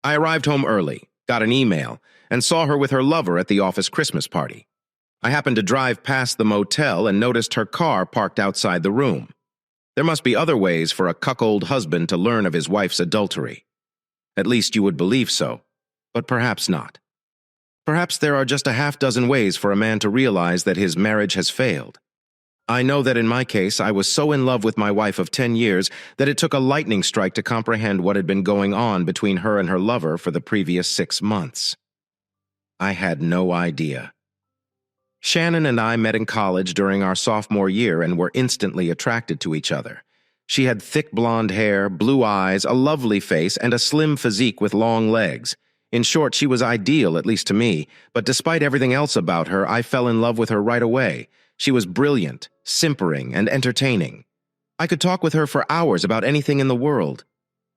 I arrived home early, got an email, and saw her with her lover at the office Christmas party. I happened to drive past the motel and noticed her car parked outside the room. There must be other ways for a cuckold husband to learn of his wife's adultery. At least you would believe so, but perhaps not. Perhaps there are just a half-dozen ways for a man to realize that his marriage has failed. I know that in my case, I was so in love with my wife of 10 years that it took a lightning strike to comprehend what had been going on between her and her lover for the previous 6 months. I had no idea. Shannon and I met in college during our sophomore year and were instantly attracted to each other. She had thick blonde hair, blue eyes, a lovely face, and a slim physique with long legs. In short, she was ideal, at least to me, but despite everything else about her, I fell in love with her right away. She was brilliant, simpering, and entertaining. I could talk with her for hours about anything in the world.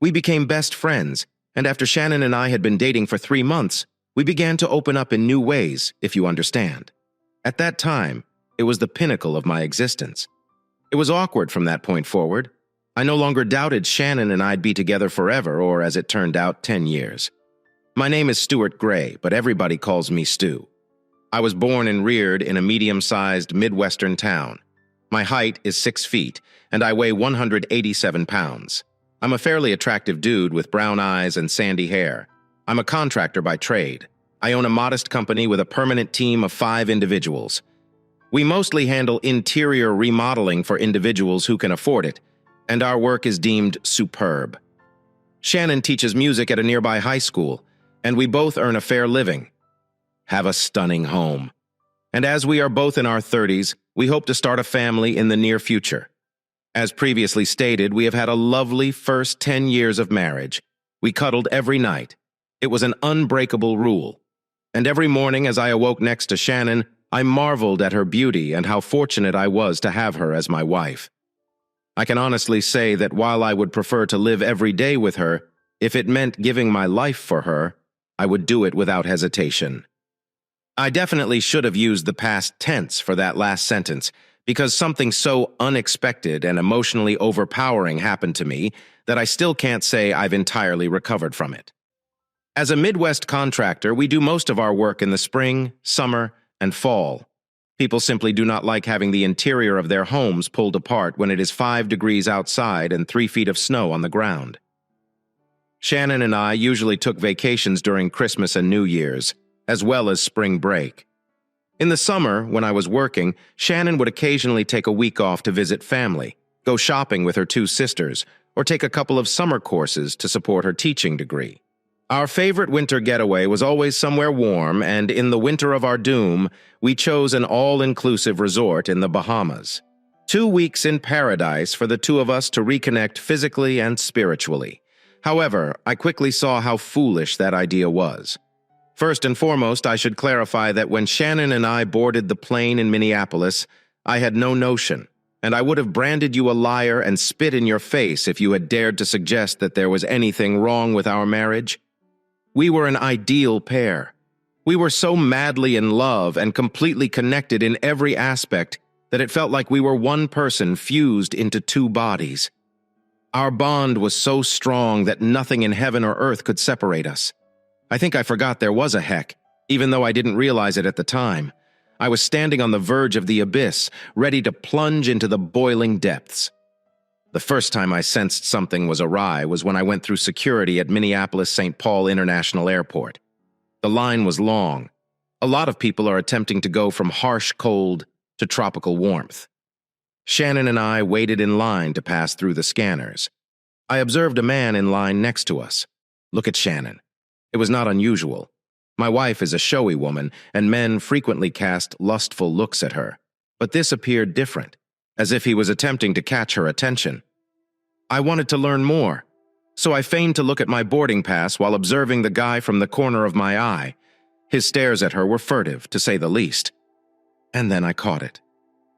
We became best friends, and after Shannon and I had been dating for 3 months, we began to open up in new ways, if you understand. At that time, it was the pinnacle of my existence. It was awkward from that point forward. I no longer doubted Shannon and I'd be together forever, or as it turned out, 10 years. My name is Stuart Gray, but everybody calls me Stu. I was born and reared in a medium-sized Midwestern town. My height is 6 feet, and I weigh 187 pounds. I'm a fairly attractive dude with brown eyes and sandy hair. I'm a contractor by trade. I own a modest company with a permanent team of 5 individuals. We mostly handle interior remodeling for individuals who can afford it, and our work is deemed superb. Shannon teaches music at a nearby high school, and we both earn a fair living. Have a stunning home. And as we are both in our 30s, we hope to start a family in the near future. As previously stated, we have had a lovely first 10 years of marriage. We cuddled every night. It was an unbreakable rule. And every morning as I awoke next to Shannon, I marveled at her beauty and how fortunate I was to have her as my wife. I can honestly say that while I would prefer to live every day with her, if it meant giving my life for her, I would do it without hesitation. I definitely should have used the past tense for that last sentence, because something so unexpected and emotionally overpowering happened to me that I still can't say I've entirely recovered from it. As a Midwest contractor, we do most of our work in the spring, summer, and fall. People simply do not like having the interior of their homes pulled apart when it is 5 degrees outside and 3 feet of snow on the ground. Shannon and I usually took vacations during Christmas and New Year's, as well as spring break. In the summer, when I was working, Shannon would occasionally take a week off to visit family, go shopping with her 2 sisters, or take a couple of summer courses to support her teaching degree. Our favorite winter getaway was always somewhere warm, and in the winter of our doom, we chose an all-inclusive resort in the Bahamas. 2 weeks in paradise for the 2 of us to reconnect physically and spiritually. However, I quickly saw how foolish that idea was. First and foremost, I should clarify that when Shannon and I boarded the plane in Minneapolis, I had no notion, and I would have branded you a liar and spit in your face if you had dared to suggest that there was anything wrong with our marriage. We were an ideal pair. We were so madly in love and completely connected in every aspect that it felt like we were one person fused into 2 bodies. Our bond was so strong that nothing in heaven or earth could separate us. I think I forgot there was a heck, even though I didn't realize it at the time. I was standing on the verge of the abyss, ready to plunge into the boiling depths. The first time I sensed something was awry was when I went through security at Minneapolis-St. Paul International Airport. The line was long. A lot of people are attempting to go from harsh cold to tropical warmth. Shannon and I waited in line to pass through the scanners. I observed a man in line next to us. Look at Shannon. It was not unusual. My wife is a showy woman, and men frequently cast lustful looks at her. But this appeared different, as if he was attempting to catch her attention. I wanted to learn more, so I feigned to look at my boarding pass while observing the guy from the corner of my eye. His stares at her were furtive, to say the least. And then I caught it.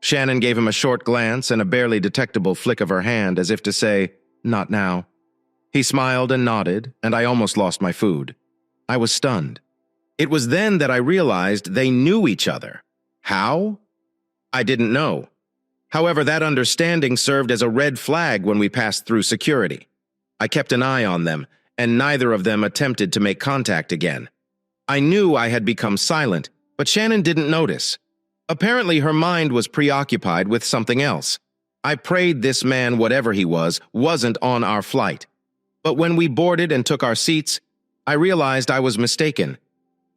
Shannon gave him a short glance and a barely detectable flick of her hand as if to say, "Not now." He smiled and nodded, and I almost lost my food. I was stunned. It was then that I realized they knew each other. How? I didn't know. However, that understanding served as a red flag when we passed through security. I kept an eye on them, and neither of them attempted to make contact again. I knew I had become silent, but Shannon didn't notice. Apparently, her mind was preoccupied with something else. I prayed this man, whatever he was, wasn't on our flight. But when we boarded and took our seats, I realized I was mistaken.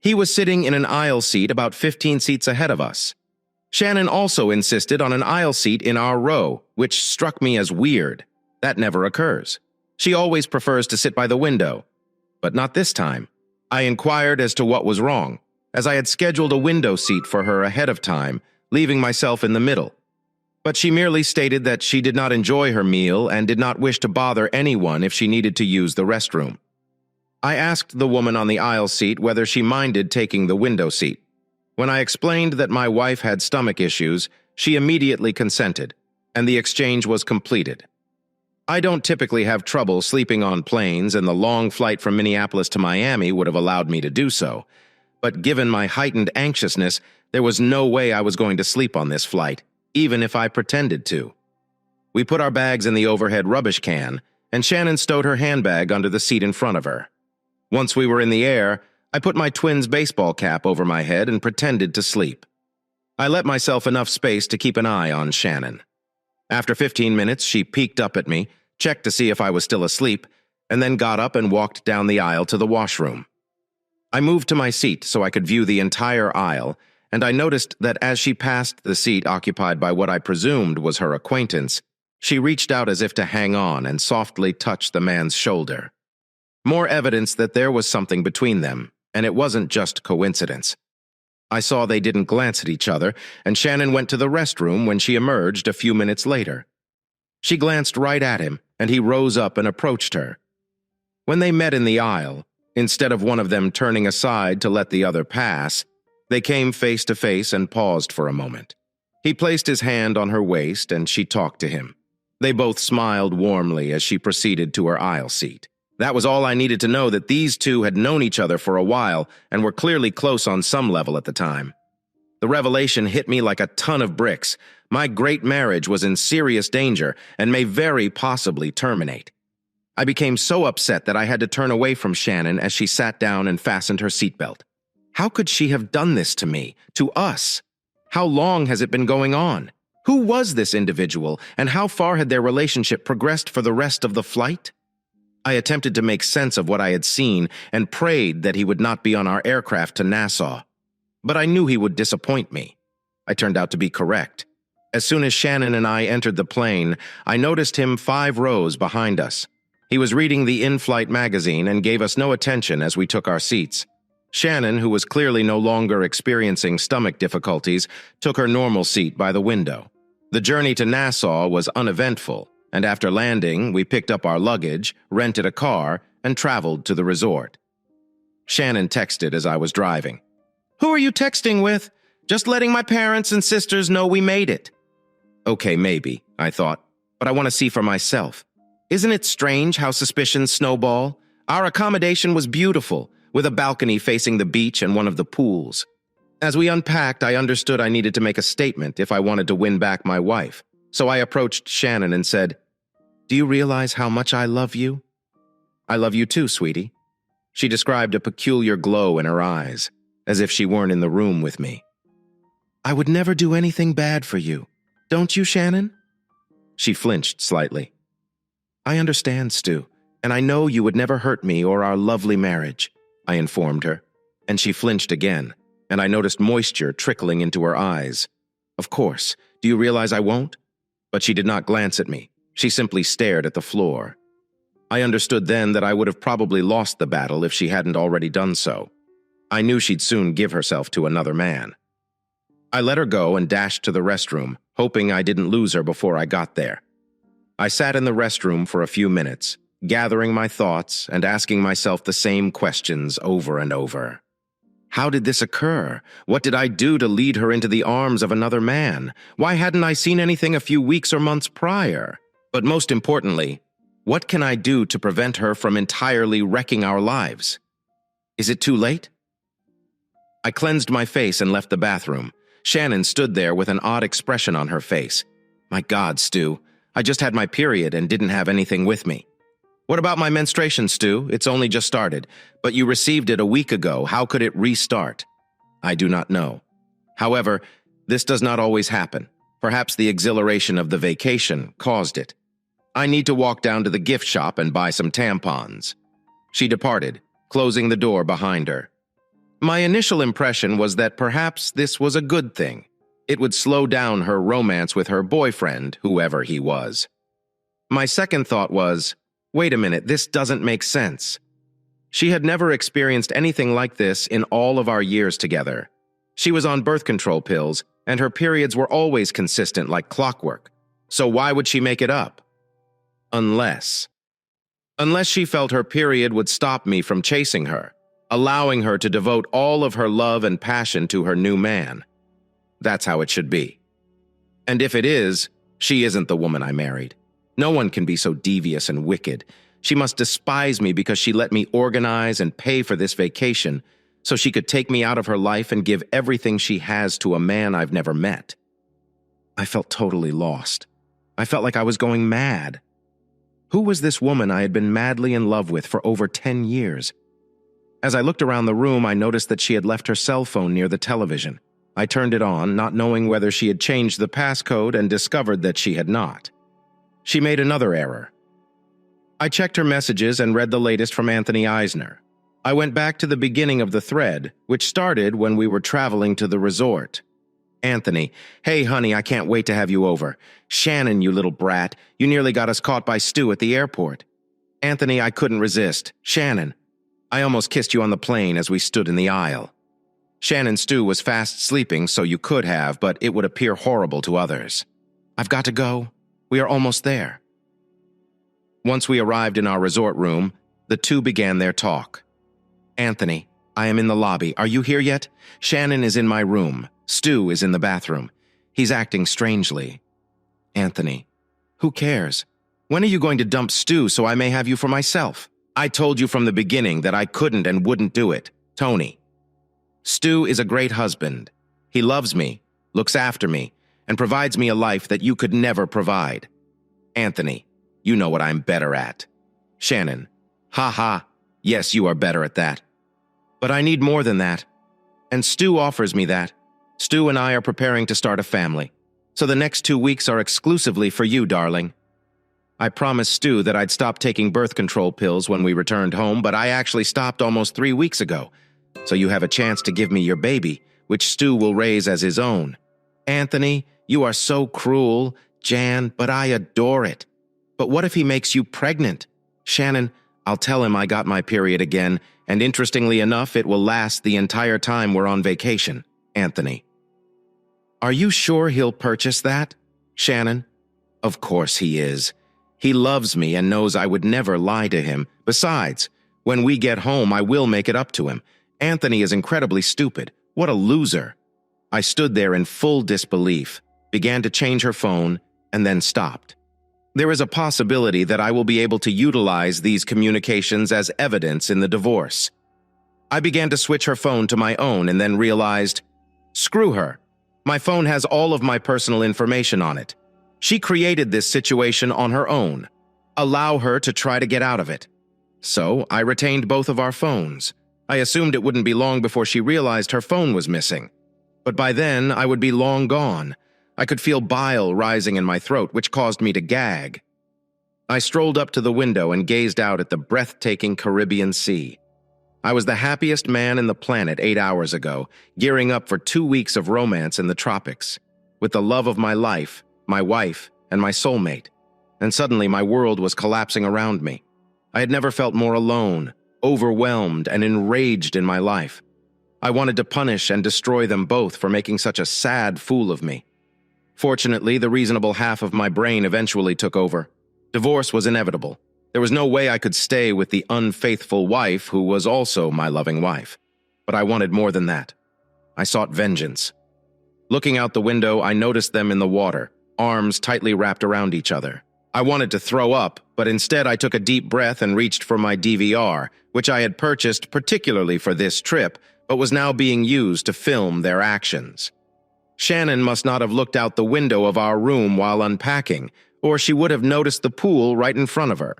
He was sitting in an aisle seat about 15 seats ahead of us. Shannon also insisted on an aisle seat in our row, which struck me as weird. That never occurs. She always prefers to sit by the window. But not this time. I inquired as to what was wrong, as I had scheduled a window seat for her ahead of time, leaving myself in the middle. But she merely stated that she did not enjoy her meal and did not wish to bother anyone if she needed to use the restroom. I asked the woman on the aisle seat whether she minded taking the window seat. When I explained that my wife had stomach issues, she immediately consented, and the exchange was completed. I don't typically have trouble sleeping on planes, and the long flight from Minneapolis to Miami would have allowed me to do so. But given my heightened anxiousness, there was no way I was going to sleep on this flight, even if I pretended to. We put our bags in the overhead rubbish can, and Shannon stowed her handbag under the seat in front of her. Once we were in the air, I put my twins' baseball cap over my head and pretended to sleep. I let myself enough space to keep an eye on Shannon. After 15 minutes, she peeked up at me, checked to see if I was still asleep, and then got up and walked down the aisle to the washroom. I moved to my seat so I could view the entire aisle, and I noticed that as she passed the seat occupied by what I presumed was her acquaintance, she reached out as if to hang on and softly touch the man's shoulder. More evidence that there was something between them, and it wasn't just coincidence. I saw they didn't glance at each other, and Shannon went to the restroom when she emerged a few minutes later. She glanced right at him, and he rose up and approached her. When they met in the aisle, instead of one of them turning aside to let the other pass, they came face to face and paused for a moment. He placed his hand on her waist, and she talked to him. They both smiled warmly as she proceeded to her aisle seat. That was all I needed to know, that these two had known each other for a while and were clearly close on some level at the time. The revelation hit me like a ton of bricks. My great marriage was in serious danger and may very possibly terminate. I became so upset that I had to turn away from Shannon as she sat down and fastened her seatbelt. How could she have done this to me, to us? How long has it been going on? Who was this individual, and how far had their relationship progressed for the rest of the flight? I attempted to make sense of what I had seen and prayed that he would not be on our aircraft to Nassau. But I knew he would disappoint me. I turned out to be correct. As soon as Shannon and I entered the plane, I noticed him 5 rows behind us. He was reading the in-flight magazine and gave us no attention as we took our seats. Shannon, who was clearly no longer experiencing stomach difficulties, took her normal seat by the window. The journey to Nassau was uneventful, and after landing, we picked up our luggage, rented a car, and traveled to the resort. Shannon texted as I was driving. "Who are you texting with? Just letting my parents and sisters know we made it." Okay, maybe, I thought, but I want to see for myself. Isn't it strange how suspicions snowball? Our accommodation was beautiful, with a balcony facing the beach and one of the pools. As we unpacked, I understood I needed to make a statement if I wanted to win back my wife. So I approached Shannon and said, "Do you realize how much I love you?" "I love you too, sweetie." She described a peculiar glow in her eyes, as if she weren't in the room with me. "I would never do anything bad for you. Don't you, Shannon?" She flinched slightly. "I understand, Stu, and I know you would never hurt me or our lovely marriage," I informed her, and she flinched again, and I noticed moisture trickling into her eyes. "Of course. Do you realize I won't?" But she did not glance at me. She simply stared at the floor. I understood then that I would have probably lost the battle if she hadn't already done so. I knew she'd soon give herself to another man. I let her go and dashed to the restroom, hoping I didn't lose her before I got there. I sat in the restroom for a few minutes, gathering my thoughts and asking myself the same questions over and over. How did this occur? What did I do to lead her into the arms of another man? Why hadn't I seen anything a few weeks or months prior? But most importantly, what can I do to prevent her from entirely wrecking our lives? Is it too late? I cleansed my face and left the bathroom. Shannon stood there with an odd expression on her face. My God, Stu, I just had my period and didn't have anything with me. What about my menstruation, Stu? It's only just started, but you received it a week ago. How could it restart? I do not know. However, this does not always happen. Perhaps the exhilaration of the vacation caused it. I need to walk down to the gift shop and buy some tampons. She departed, closing the door behind her. My initial impression was that perhaps this was a good thing. It would slow down her romance with her boyfriend, whoever he was. My second thought was, wait a minute, this doesn't make sense. She had never experienced anything like this in all of our years together. She was on birth control pills, and her periods were always consistent like clockwork. So why would she make it up? Unless she felt her period would stop me from chasing her, allowing her to devote all of her love and passion to her new man. That's how it should be. And if it is, she isn't the woman I married. No one can be so devious and wicked. She must despise me because she let me organize and pay for this vacation so she could take me out of her life and give everything she has to a man I've never met. I felt totally lost. I felt like I was going mad. Who was this woman I had been madly in love with for over 10 years? As I looked around the room, I noticed that she had left her cell phone near the television. I turned it on, not knowing whether she had changed the passcode, and discovered that she had not. She made another error. I checked her messages and read the latest from Anthony Eisner. I went back to the beginning of the thread, which started when we were traveling to the resort. Anthony, hey honey, I can't wait to have you over. Shannon, you little brat, you nearly got us caught by Stu at the airport. Anthony, I couldn't resist. Shannon, I almost kissed you on the plane as we stood in the aisle. Shannon, Stu was fast sleeping, so you could have, but it would appear horrible to others. I've got to go. We are almost there. Once we arrived in our resort room, the two began their talk. Anthony, I am in the lobby. Are you here yet? Shannon is in my room. Stu is in the bathroom. He's acting strangely. Anthony, who cares? When are you going to dump Stu so I may have you for myself? I told you from the beginning that I couldn't and wouldn't do it. Tony. Stu is a great husband. He loves me, looks after me, and provides me a life that you could never provide. Anthony, you know what I'm better at. Shannon, ha ha, yes, you are better at that. But I need more than that. And Stu offers me that. Stu and I are preparing to start a family. So the next 2 weeks are exclusively for you, darling. I promised Stu that I'd stop taking birth control pills when we returned home, but I actually stopped almost 3 weeks ago. So you have a chance to give me your baby, which Stu will raise as his own. Anthony, you are so cruel, Jan, but I adore it. But what if he makes you pregnant? Shannon, I'll tell him I got my period again, and interestingly enough, it will last the entire time we're on vacation. Anthony. Are you sure he'll purchase that? Shannon. Of course he is. He loves me and knows I would never lie to him. Besides, when we get home, I will make it up to him. Anthony is incredibly stupid. What a loser. I stood there in full disbelief, began to change her phone, and then stopped. There is a possibility that I will be able to utilize these communications as evidence in the divorce. I began to switch her phone to my own and then realized, screw her. My phone has all of my personal information on it. She created this situation on her own. Allow her to try to get out of it. So I retained both of our phones. I assumed it wouldn't be long before she realized her phone was missing. But by then, I would be long gone. I could feel bile rising in my throat, which caused me to gag. I strolled up to the window and gazed out at the breathtaking Caribbean Sea. I was the happiest man in the planet 8 hours ago, gearing up for 2 weeks of romance in the tropics, with the love of my life, my wife, and my soulmate. And suddenly my world was collapsing around me. I had never felt more alone, overwhelmed, and enraged in my life. I wanted to punish and destroy them both for making such a sad fool of me. Fortunately, the reasonable half of my brain eventually took over. Divorce was inevitable. There was no way I could stay with the unfaithful wife who was also my loving wife. But I wanted more than that. I sought vengeance. Looking out the window, I noticed them in the water, arms tightly wrapped around each other. I wanted to throw up, but instead I took a deep breath and reached for my DVR, which I had purchased particularly for this trip, but was now being used to film their actions. Shannon must not have looked out the window of our room while unpacking, or she would have noticed the pool right in front of her.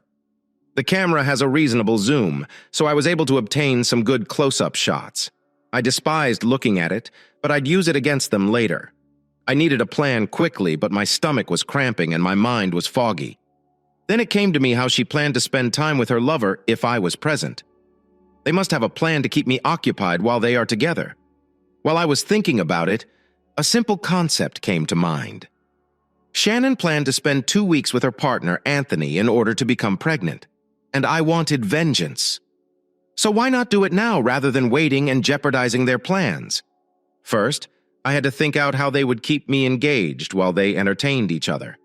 The camera has a reasonable zoom, so I was able to obtain some good close-up shots. I despised looking at it, but I'd use it against them later. I needed a plan quickly, but my stomach was cramping and my mind was foggy. Then it came to me how she planned to spend time with her lover if I was present. They must have a plan to keep me occupied while they are together. While I was thinking about it, a simple concept came to mind. Shannon planned to spend 2 weeks with her partner, Anthony, in order to become pregnant, and I wanted vengeance. So why not do it now rather than waiting and jeopardizing their plans? First, I had to think out how they would keep me engaged while they entertained each other.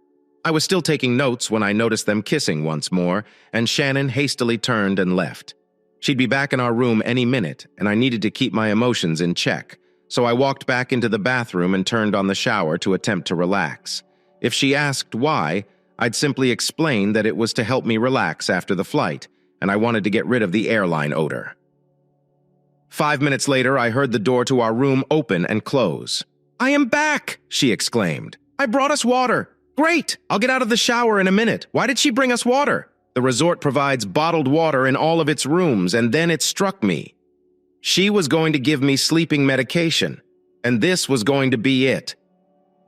I was still taking notes when I noticed them kissing once more, and Shannon hastily turned and left. She'd be back in our room any minute, and I needed to keep my emotions in check, so I walked back into the bathroom and turned on the shower to attempt to relax. If she asked why, I'd simply explain that it was to help me relax after the flight, and I wanted to get rid of the airline odor. 5 minutes later, I heard the door to our room open and close. "I am back!" she exclaimed. "I brought us water. Great! I'll get out of the shower in a minute. Why did she bring us water?" The resort provides bottled water in all of its rooms, and then it struck me. She was going to give me sleeping medication, and this was going to be it.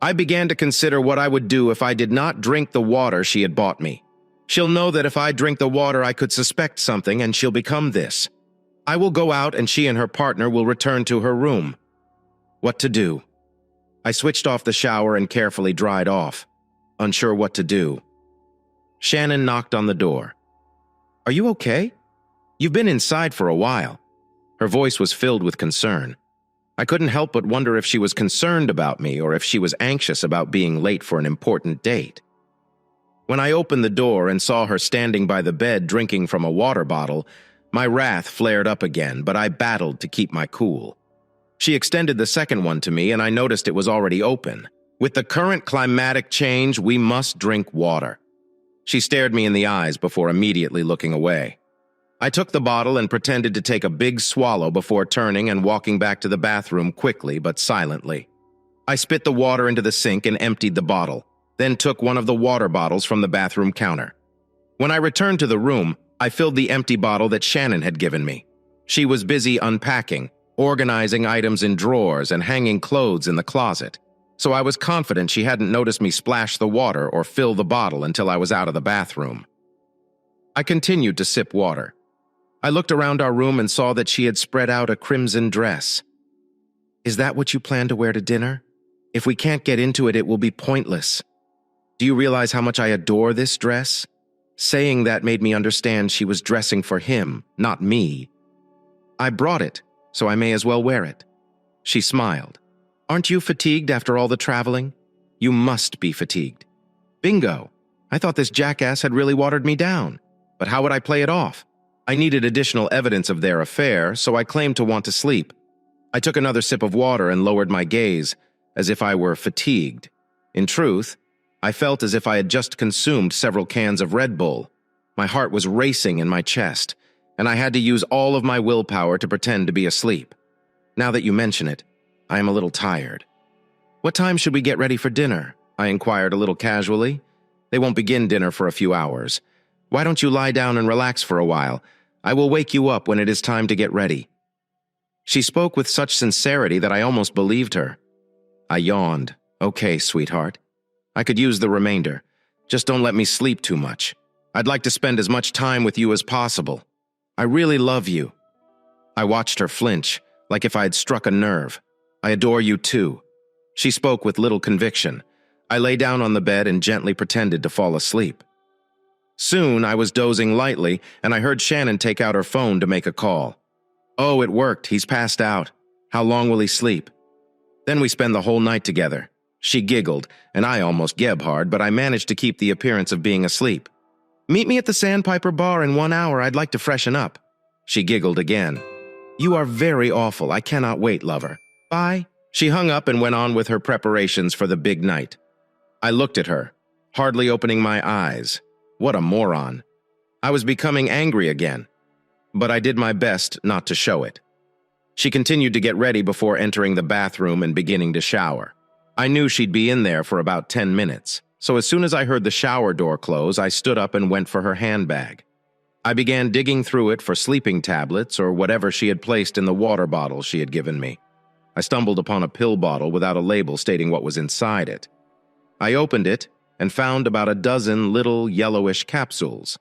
I began to consider what I would do if I did not drink the water she had bought me. She'll know that if I drink the water I could suspect something, and she'll become this. I will go out and she and her partner will return to her room. What to do? I switched off the shower and carefully dried off, unsure what to do. Shannon knocked on the door. "Are you okay? You've been inside for a while." Her voice was filled with concern. I couldn't help but wonder if she was concerned about me or if she was anxious about being late for an important date. When I opened the door and saw her standing by the bed drinking from a water bottle, my wrath flared up again, but I battled to keep my cool. She extended the second one to me, and I noticed it was already open. With the current climatic change, we must drink water. She stared me in the eyes before immediately looking away. I took the bottle and pretended to take a big swallow before turning and walking back to the bathroom quickly but silently. I spit the water into the sink and emptied the bottle, then took one of the water bottles from the bathroom counter. When I returned to the room, I filled the empty bottle that Shannon had given me. She was busy unpacking, organizing items in drawers and hanging clothes in the closet, so I was confident she hadn't noticed me splash the water or fill the bottle until I was out of the bathroom. I continued to sip water. I looked around our room and saw that she had spread out a crimson dress. "Is that what you plan to wear to dinner? If we can't get into it, it will be pointless. Do you realize how much I adore this dress?" Saying that made me understand she was dressing for him, not me. "I brought it, so I may as well wear it." She smiled. "Aren't you fatigued after all the traveling? You must be fatigued." Bingo! I thought this jackass had really watered me down. But how would I play it off? I needed additional evidence of their affair, so I claimed to want to sleep. I took another sip of water and lowered my gaze, as if I were fatigued. In truth, I felt as if I had just consumed several cans of Red Bull. My heart was racing in my chest, and I had to use all of my willpower to pretend to be asleep. Now that you mention it, I am a little tired. "What time should we get ready for dinner?" I inquired a little casually. "They won't begin dinner for a few hours. Why don't you lie down and relax for a while? I will wake you up when it is time to get ready." She spoke with such sincerity that I almost believed her. I yawned. "Okay, sweetheart. I could use the remainder. Just don't let me sleep too much. I'd like to spend as much time with you as possible. I really love you." I watched her flinch, like if I had struck a nerve. "I adore you too." She spoke with little conviction. I lay down on the bed and gently pretended to fall asleep. Soon, I was dozing lightly, and I heard Shannon take out her phone to make a call. "Oh, it worked. He's passed out. How long will he sleep?" "Then we spend the whole night together." She giggled, and I almost geb hard, but I managed to keep the appearance of being asleep. "Meet me at the Sandpiper Bar in 1 hour. I'd like to freshen up." She giggled again. "You are very awful. I cannot wait, lover. Bye." She hung up and went on with her preparations for the big night. I looked at her, hardly opening my eyes. What a moron. I was becoming angry again, but I did my best not to show it. She continued to get ready before entering the bathroom and beginning to shower. I knew she'd be in there for about 10 minutes, so as soon as I heard the shower door close, I stood up and went for her handbag. I began digging through it for sleeping tablets or whatever she had placed in the water bottle she had given me. I stumbled upon a pill bottle without a label stating what was inside it. I opened it and found about a dozen little yellowish capsules.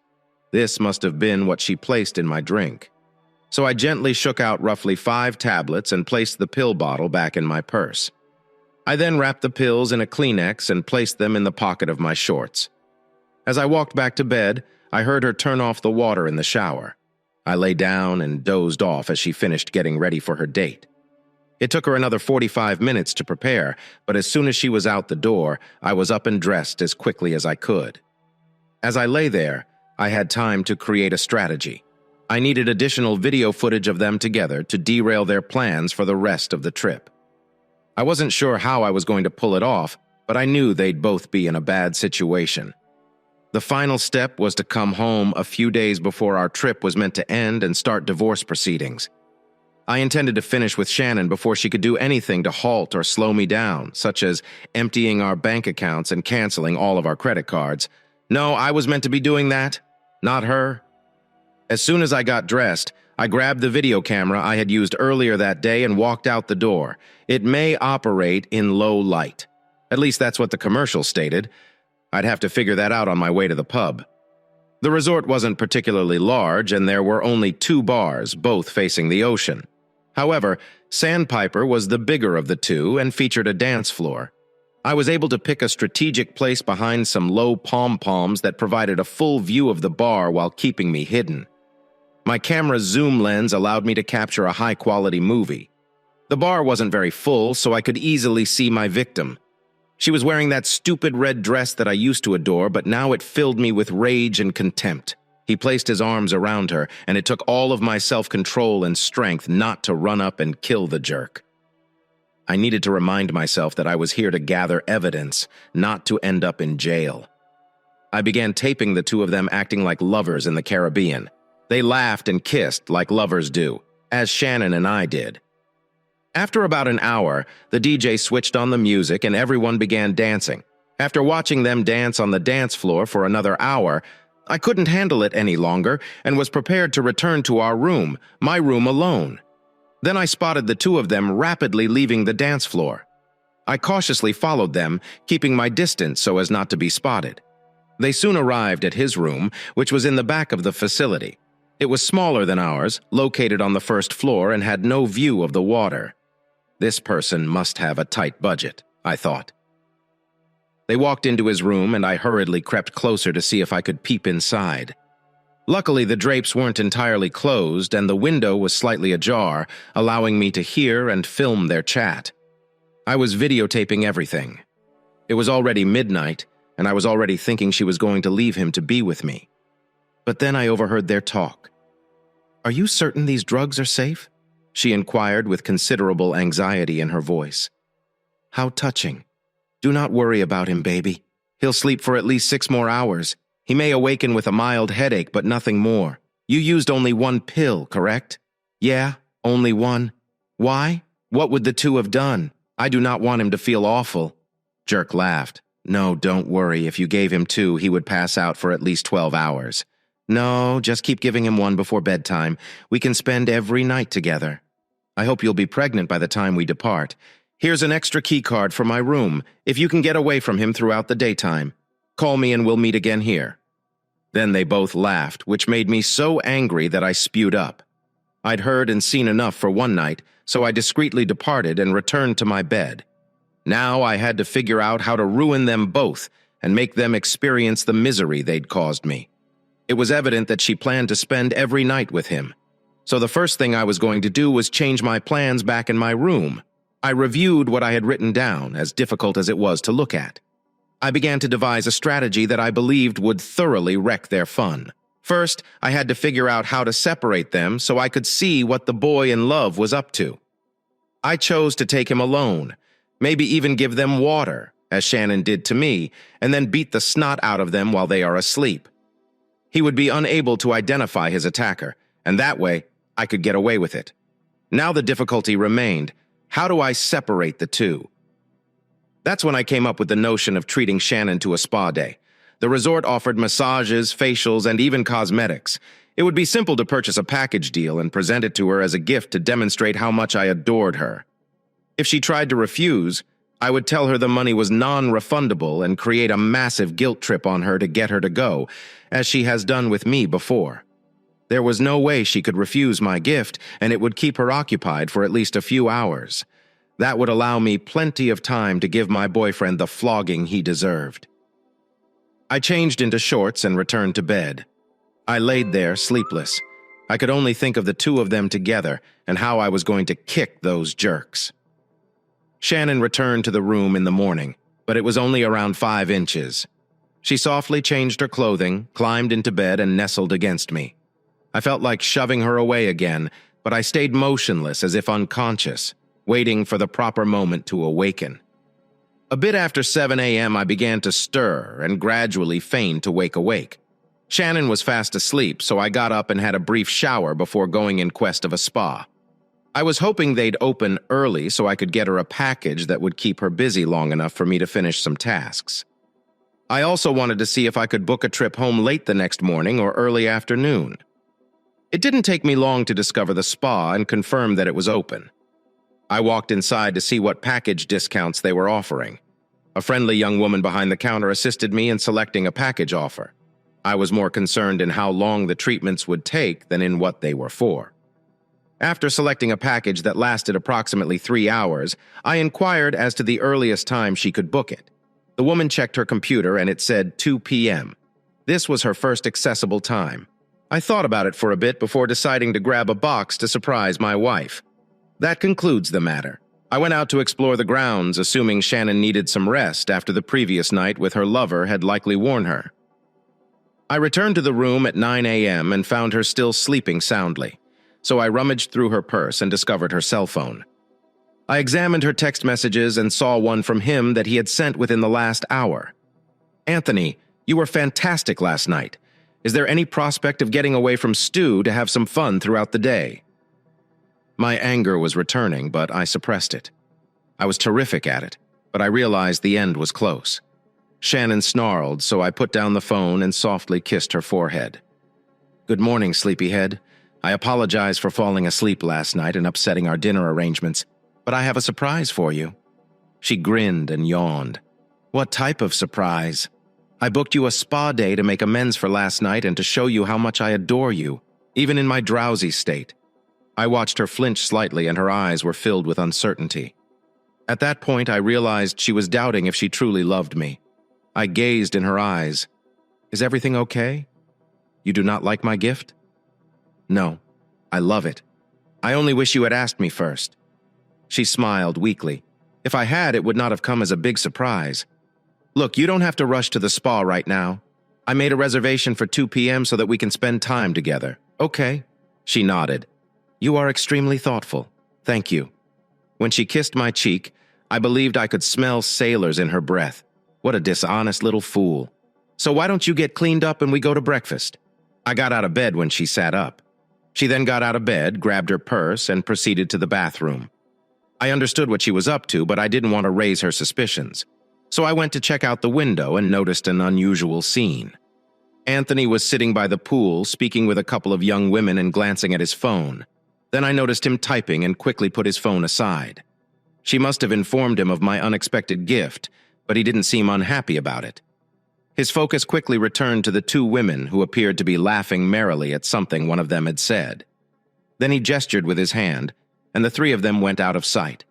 This must have been what she placed in my drink. So I gently shook out roughly 5 tablets and placed the pill bottle back in my purse. I then wrapped the pills in a Kleenex and placed them in the pocket of my shorts. As I walked back to bed, I heard her turn off the water in the shower. I lay down and dozed off as she finished getting ready for her date. It took her another 45 minutes to prepare, but as soon as she was out the door, I was up and dressed as quickly as I could. As I lay there, I had time to create a strategy. I needed additional video footage of them together to derail their plans for the rest of the trip. I wasn't sure how I was going to pull it off, but I knew they'd both be in a bad situation. The final step was to come home a few days before our trip was meant to end and start divorce proceedings. I intended to finish with Shannon before she could do anything to halt or slow me down, such as emptying our bank accounts and canceling all of our credit cards. No, I was meant to be doing that, not her. As soon as I got dressed, I grabbed the video camera I had used earlier that day and walked out the door. It may operate in low light. At least that's what the commercial stated. I'd have to figure that out on my way to the pub. The resort wasn't particularly large, and there were only 2 bars, both facing the ocean. However, Sandpiper was the bigger of the 2 and featured a dance floor. I was able to pick a strategic place behind some low pom-poms that provided a full view of the bar while keeping me hidden. My camera's zoom lens allowed me to capture a high-quality movie. The bar wasn't very full, so I could easily see my victim. She was wearing that stupid red dress that I used to adore, but now it filled me with rage and contempt. He placed his arms around her, and it took all of my self-control and strength not to run up and kill the jerk. I needed to remind myself that I was here to gather evidence, not to end up in jail. I began taping the 2 of them acting like lovers in the Caribbean. They laughed and kissed like lovers do, as Shannon and I did. After about an hour, the DJ switched on the music and everyone began dancing. After watching them dance on the dance floor for another hour, I couldn't handle it any longer and was prepared to return to our room, my room alone. Then I spotted the 2 of them rapidly leaving the dance floor. I cautiously followed them, keeping my distance so as not to be spotted. They soon arrived at his room, which was in the back of the facility. It was smaller than ours, located on the first floor, and had no view of the water. This person must have a tight budget, I thought. They walked into his room, and I hurriedly crept closer to see if I could peep inside. Luckily, the drapes weren't entirely closed, and the window was slightly ajar, allowing me to hear and film their chat. I was videotaping everything. It was already midnight, and I was already thinking she was going to leave him to be with me. But then I overheard their talk. "Are you certain these drugs are safe?" she inquired with considerable anxiety in her voice. "How touching. Do not worry about him, baby. He'll sleep for at least 6 more hours. He may awaken with a mild headache, but nothing more. You used only 1 pill, correct?" "Yeah, only 1. Why? What would the 2 have done? I do not want him to feel awful." Jerk laughed. "No, don't worry. If you gave him 2, he would pass out for at least 12 hours. No, just keep giving him 1 before bedtime. We can spend every night together. I hope you'll be pregnant by the time we depart. Here's an extra key card for my room, if you can get away from him throughout the daytime. Call me and we'll meet again here." Then they both laughed, which made me so angry that I spewed up. I'd heard and seen enough for one night, so I discreetly departed and returned to my bed. Now I had to figure out how to ruin them both and make them experience the misery they'd caused me. It was evident that she planned to spend every night with him. So the first thing I was going to do was change my plans back in my room. I reviewed what I had written down, as difficult as it was to look at. I began to devise a strategy that I believed would thoroughly wreck their fun. First, I had to figure out how to separate them so I could see what the boy in love was up to. I chose to take him alone, maybe even give them water, as Shannon did to me, and then beat the snot out of them while they are asleep. He would be unable to identify his attacker, and that way, I could get away with it. Now the difficulty remained. How do I separate the 2? That's when I came up with the notion of treating Shannon to a spa day. The resort offered massages, facials, and even cosmetics. It would be simple to purchase a package deal and present it to her as a gift to demonstrate how much I adored her. If she tried to refuse, I would tell her the money was non-refundable and create a massive guilt trip on her to get her to go, as she has done with me before. There was no way she could refuse my gift, and it would keep her occupied for at least a few hours. That would allow me plenty of time to give my boyfriend the flogging he deserved. I changed into shorts and returned to bed. I laid there, sleepless. I could only think of the two of them together and how I was going to kick those jerks. Shannon returned to the room in the morning, but it was only around 5 inches. She softly changed her clothing, climbed into bed, and nestled against me. I felt like shoving her away again, but I stayed motionless as if unconscious, waiting for the proper moment to awaken. A bit after 7 a.m., I began to stir and gradually feigned to wake awake. Shannon was fast asleep, so I got up and had a brief shower before going in quest of a spa. I was hoping they'd open early so I could get her a package that would keep her busy long enough for me to finish some tasks. I also wanted to see if I could book a trip home late the next morning or early afternoon. It didn't take me long to discover the spa and confirm that it was open. I walked inside to see what package discounts they were offering. A friendly young woman behind the counter assisted me in selecting a package offer. I was more concerned in how long the treatments would take than in what they were for. After selecting a package that lasted approximately 3 hours, I inquired as to the earliest time she could book it. The woman checked her computer and it said 2 p.m. This was her first accessible time. I thought about it for a bit before deciding to grab a box to surprise my wife. That concludes the matter. I went out to explore the grounds, assuming Shannon needed some rest after the previous night with her lover had likely worn her. I returned to the room at 9 a.m. and found her still sleeping soundly, so I rummaged through her purse and discovered her cell phone. I examined her text messages and saw one from him that he had sent within the last hour. "Anthony, you were fantastic last night. Is there any prospect of getting away from Stu to have some fun throughout the day?" My anger was returning, but I suppressed it. I was terrific at it, but I realized the end was close. Shannon snarled, so I put down the phone and softly kissed her forehead. "Good morning, sleepyhead. I apologize for falling asleep last night and upsetting our dinner arrangements, but I have a surprise for you." She grinned and yawned. "What type of surprise?" "I booked you a spa day to make amends for last night and to show you how much I adore you, even in my drowsy state." I watched her flinch slightly and her eyes were filled with uncertainty. At that point, I realized she was doubting if she truly loved me. I gazed in her eyes. "Is everything okay? You do not like my gift?" "No, I love it. I only wish you had asked me first." She smiled weakly. "If I had, it would not have come as a big surprise. Look, you don't have to rush to the spa right now. I made a reservation for 2 p.m. so that we can spend time together. Okay?" She nodded. "You are extremely thoughtful. Thank you." When she kissed my cheek, I believed I could smell sailors in her breath. What a dishonest little fool. "So why don't you get cleaned up and we go to breakfast?" I got out of bed when she sat up. She then got out of bed, grabbed her purse, and proceeded to the bathroom. I understood what she was up to, but I didn't want to raise her suspicions. So I went to check out the window and noticed an unusual scene. Anthony was sitting by the pool, speaking with a couple of young women and glancing at his phone. Then I noticed him typing and quickly put his phone aside. She must have informed him of my unexpected gift, but he didn't seem unhappy about it. His focus quickly returned to the two women who appeared to be laughing merrily at something one of them had said. Then he gestured with his hand, and the three of them went out of sight.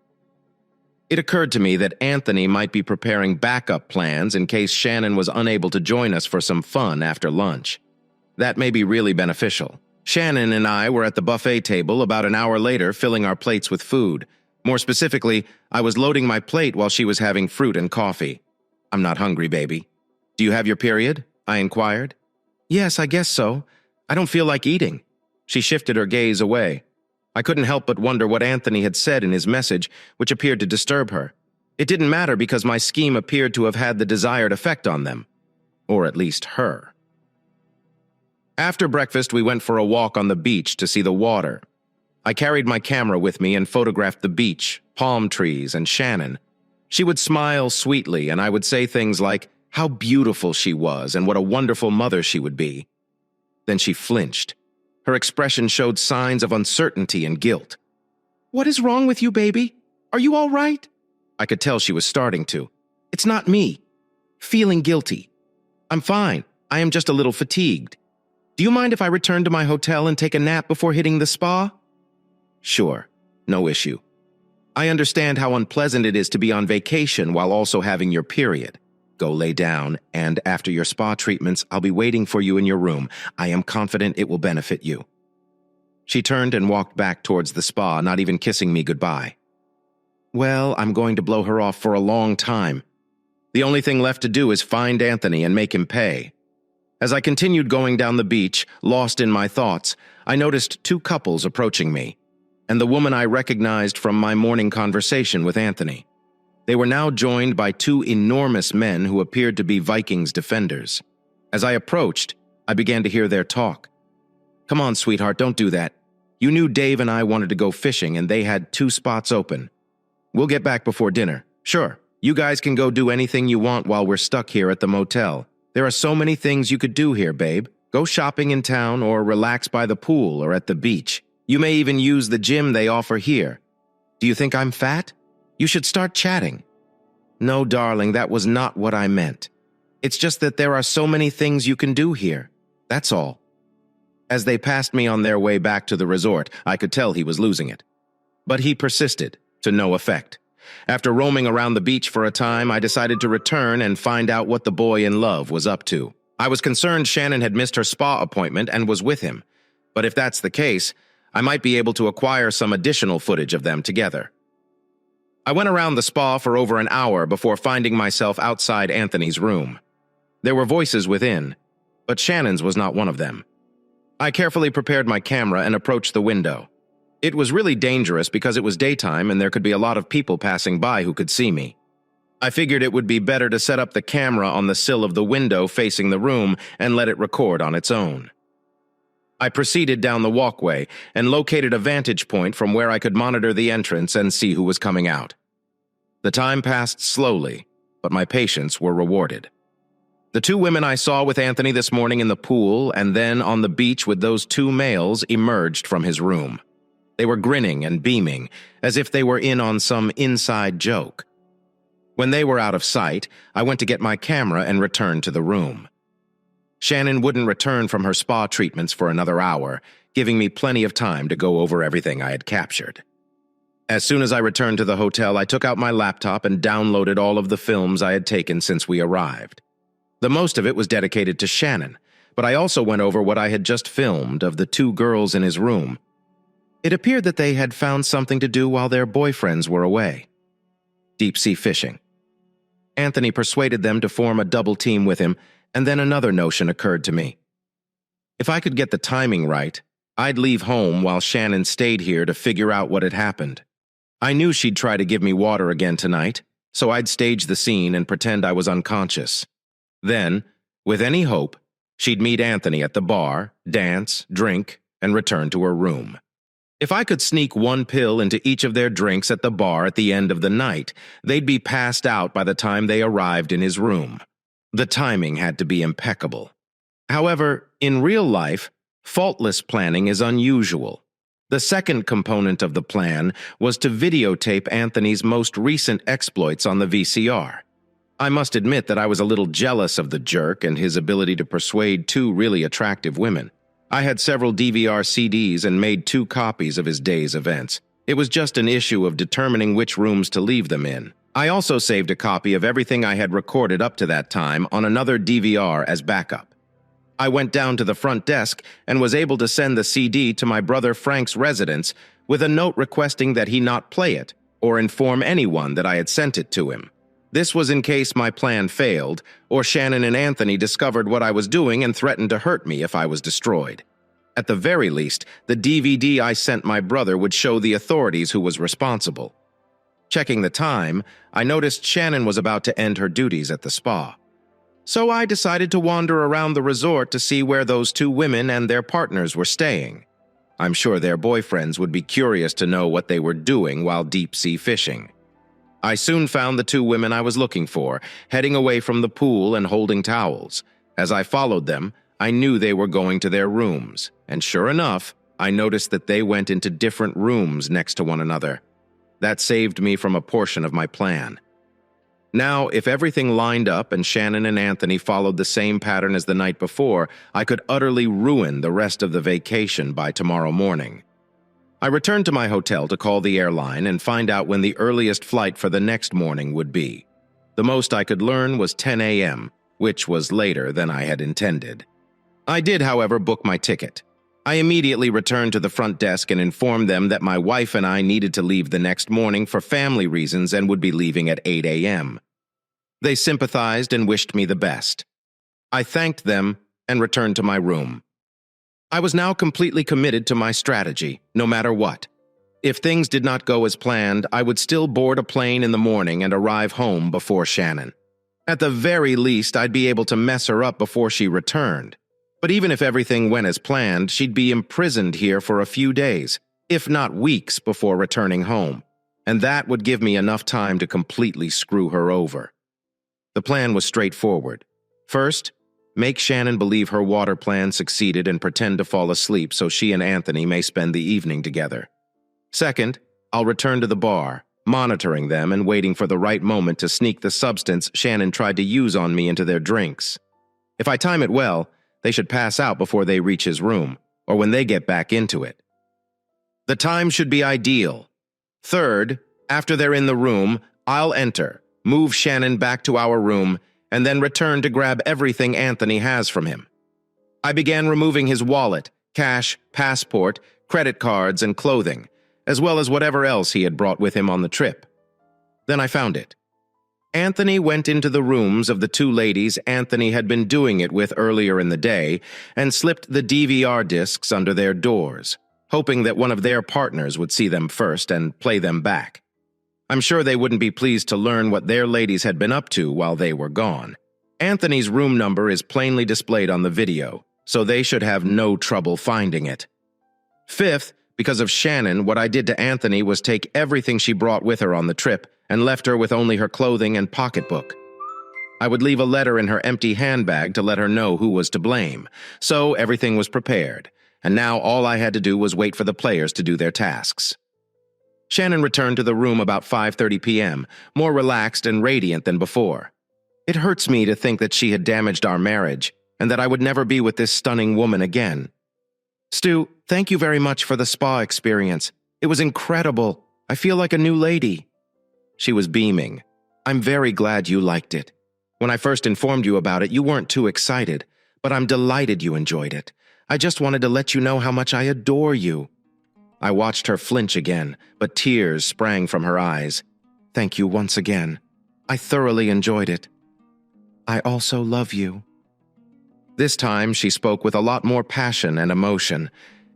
It occurred to me that Anthony might be preparing backup plans in case Shannon was unable to join us for some fun after lunch. That may be really beneficial. Shannon and I were at the buffet table about an hour later, filling our plates with food. More specifically, I was loading my plate while she was having fruit and coffee. "I'm not hungry, baby." "Do you have your period?" I inquired. "Yes, I guess so. I don't feel like eating." She shifted her gaze away. I couldn't help but wonder what Anthony had said in his message, which appeared to disturb her. It didn't matter because my scheme appeared to have had the desired effect on them. Or at least her. After breakfast, we went for a walk on the beach to see the water. I carried my camera with me and photographed the beach, palm trees, and Shannon. She would smile sweetly, and I would say things like how beautiful she was and what a wonderful mother she would be. Then she flinched. Her expression showed signs of uncertainty and guilt. "What is wrong with you, baby? Are you all right?" I could tell she was starting to. "It's not me. Feeling guilty. I'm fine. I am just a little fatigued. Do you mind if I return to my hotel and take a nap before hitting the spa?" "Sure. No issue. I understand how unpleasant it is to be on vacation while also having your period. Go lay down, and after your spa treatments, I'll be waiting for you in your room. I am confident it will benefit you." She turned and walked back towards the spa, not even kissing me goodbye. Well, I'm going to blow her off for a long time. The only thing left to do is find Anthony and make him pay. As I continued going down the beach, lost in my thoughts, I noticed two couples approaching me, and the woman I recognized from my morning conversation with Anthony. They were now joined by two enormous men who appeared to be Vikings defenders. As I approached, I began to hear their talk. "Come on, sweetheart, don't do that. You knew Dave and I wanted to go fishing, and they had 2 spots open. We'll get back before dinner. Sure, you guys can go do anything you want while we're stuck here at the motel. There are so many things you could do here, babe. Go shopping in town or relax by the pool or at the beach. You may even use the gym they offer here. Do you think I'm fat? You should start chatting." "No, darling, that was not what I meant. It's just that there are so many things you can do here. That's all." As they passed me on their way back to the resort, I could tell he was losing it. But he persisted, to no effect. After roaming around the beach for a time, I decided to return and find out what the boy in love was up to. I was concerned Shannon had missed her spa appointment and was with him. But if that's the case, I might be able to acquire some additional footage of them together. I went around the spa for over an hour before finding myself outside Anthony's room. There were voices within, but Shannon's was not one of them. I carefully prepared my camera and approached the window. It was really dangerous because it was daytime and there could be a lot of people passing by who could see me. I figured it would be better to set up the camera on the sill of the window facing the room and let it record on its own. I proceeded down the walkway and located a vantage point from where I could monitor the entrance and see who was coming out. The time passed slowly, but my patience were rewarded. The 2 women I saw with Anthony this morning in the pool and then on the beach with those 2 males emerged from his room. They were grinning and beaming, as if they were in on some inside joke. When they were out of sight, I went to get my camera and returned to the room. Shannon wouldn't return from her spa treatments for another hour, giving me plenty of time to go over everything I had captured. As soon as I returned to the hotel, I took out my laptop and downloaded all of the films I had taken since we arrived. The most of it was dedicated to Shannon, but I also went over what I had just filmed of the 2 girls in his room. It appeared that they had found something to do while their boyfriends were away. Deep-sea fishing. Anthony persuaded them to form a double team with him, and then another notion occurred to me. If I could get the timing right, I'd leave home while Shannon stayed here to figure out what had happened. I knew she'd try to give me water again tonight, so I'd stage the scene and pretend I was unconscious. Then, with any hope, she'd meet Anthony at the bar, dance, drink, and return to her room. If I could sneak 1 pill into each of their drinks at the bar at the end of the night, they'd be passed out by the time they arrived in his room. The timing had to be impeccable. However, in real life, faultless planning is unusual. The second component of the plan was to videotape Anthony's most recent exploits on the VCR. I must admit that I was a little jealous of the jerk and his ability to persuade 2 really attractive women. I had several DVR CDs and made 2 copies of his day's events. It was just an issue of determining which rooms to leave them in. I also saved a copy of everything I had recorded up to that time on another DVR as backup. I went down to the front desk and was able to send the CD to my brother Frank's residence with a note requesting that he not play it or inform anyone that I had sent it to him. This was in case my plan failed, or Shannon and Anthony discovered what I was doing and threatened to hurt me if I was destroyed. At the very least, the DVD I sent my brother would show the authorities who was responsible. Checking the time, I noticed Shannon was about to end her duties at the spa. So I decided to wander around the resort to see where those 2 women and their partners were staying. I'm sure their boyfriends would be curious to know what they were doing while deep-sea fishing. I soon found the 2 women I was looking for, heading away from the pool and holding towels. As I followed them, I knew they were going to their rooms, and sure enough, I noticed that they went into different rooms next to one another. That saved me from a portion of my plan. Now, if everything lined up and Shannon and Anthony followed the same pattern as the night before, I could utterly ruin the rest of the vacation by tomorrow morning. I returned to my hotel to call the airline and find out when the earliest flight for the next morning would be. The most I could learn was 10 a.m., which was later than I had intended. I did, however, book my ticket. I immediately returned to the front desk and informed them that my wife and I needed to leave the next morning for family reasons and would be leaving at 8 a.m. They sympathized and wished me the best. I thanked them and returned to my room. I was now completely committed to my strategy, no matter what. If things did not go as planned, I would still board a plane in the morning and arrive home before Shannon. At the very least, I'd be able to mess her up before she returned. But even if everything went as planned, she'd be imprisoned here for a few days, if not weeks, before returning home. And that would give me enough time to completely screw her over. The plan was straightforward. First, make Shannon believe her water plan succeeded and pretend to fall asleep so she and Anthony may spend the evening together. Second, I'll return to the bar, monitoring them and waiting for the right moment to sneak the substance Shannon tried to use on me into their drinks. If I time it well, they should pass out before they reach his room, or when they get back into it. The time should be ideal. Third, after they're in the room, I'll enter, move Shannon back to our room, and then return to grab everything Anthony has from him. I began removing his wallet, cash, passport, credit cards, and clothing, as well as whatever else he had brought with him on the trip. Then I found it. Anthony went into the rooms of the two ladies Anthony had been doing it with earlier in the day and slipped the DVR discs under their doors, hoping that one of their partners would see them first and play them back. I'm sure they wouldn't be pleased to learn what their ladies had been up to while they were gone. Anthony's room number is plainly displayed on the video, so they should have no trouble finding it. Fifth, because of Shannon, what I did to Anthony was take everything she brought with her on the trip and left her with only her clothing and pocketbook. I would leave a letter in her empty handbag to let her know who was to blame, so everything was prepared, and now all I had to do was wait for the players to do their tasks. Shannon returned to the room about 5:30 p.m., more relaxed and radiant than before. It hurts me to think that she had damaged our marriage, and that I would never be with this stunning woman again. Stu, thank you very much for the spa experience. It was incredible. I feel like a new lady. She was beaming. I'm very glad you liked it. When I first informed you about it, you weren't too excited, but I'm delighted you enjoyed it. I just wanted to let you know how much I adore you. I watched her flinch again, but tears sprang from her eyes. Thank you once again. I thoroughly enjoyed it. I also love you. This time, she spoke with a lot more passion and emotion.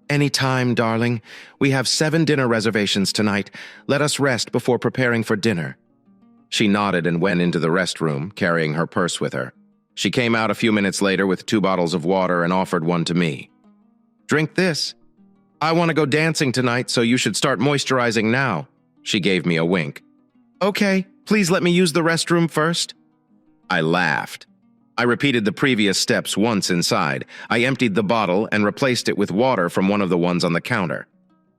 Anytime, darling. We have 7 dinner reservations tonight. Let us rest before preparing for dinner. She nodded and went into the restroom, carrying her purse with her. She came out a few minutes later with 2 bottles of water and offered one to me. Drink this. I want to go dancing tonight, so you should start moisturizing now. She gave me a wink. Okay, please let me use the restroom first. I laughed. I repeated the previous steps once inside. I emptied the bottle and replaced it with water from one of the ones on the counter.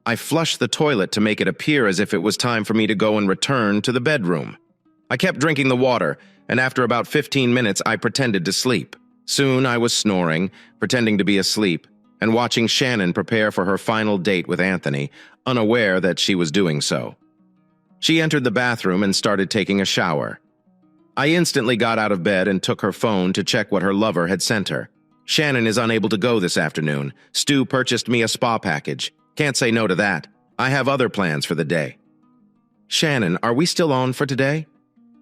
I flushed the toilet to make it appear as if it was time for me to go and return to the bedroom. I kept drinking the water, and after about 15 minutes, I pretended to sleep. Soon I was snoring, pretending to be asleep, and watching Shannon prepare for her final date with Anthony, unaware that she was doing so. She entered the bathroom and started taking a shower. I instantly got out of bed and took her phone to check what her lover had sent her. Shannon is unable to go this afternoon. Stu purchased me a spa package. Can't say no to that. I have other plans for the day. Shannon, are we still on for today?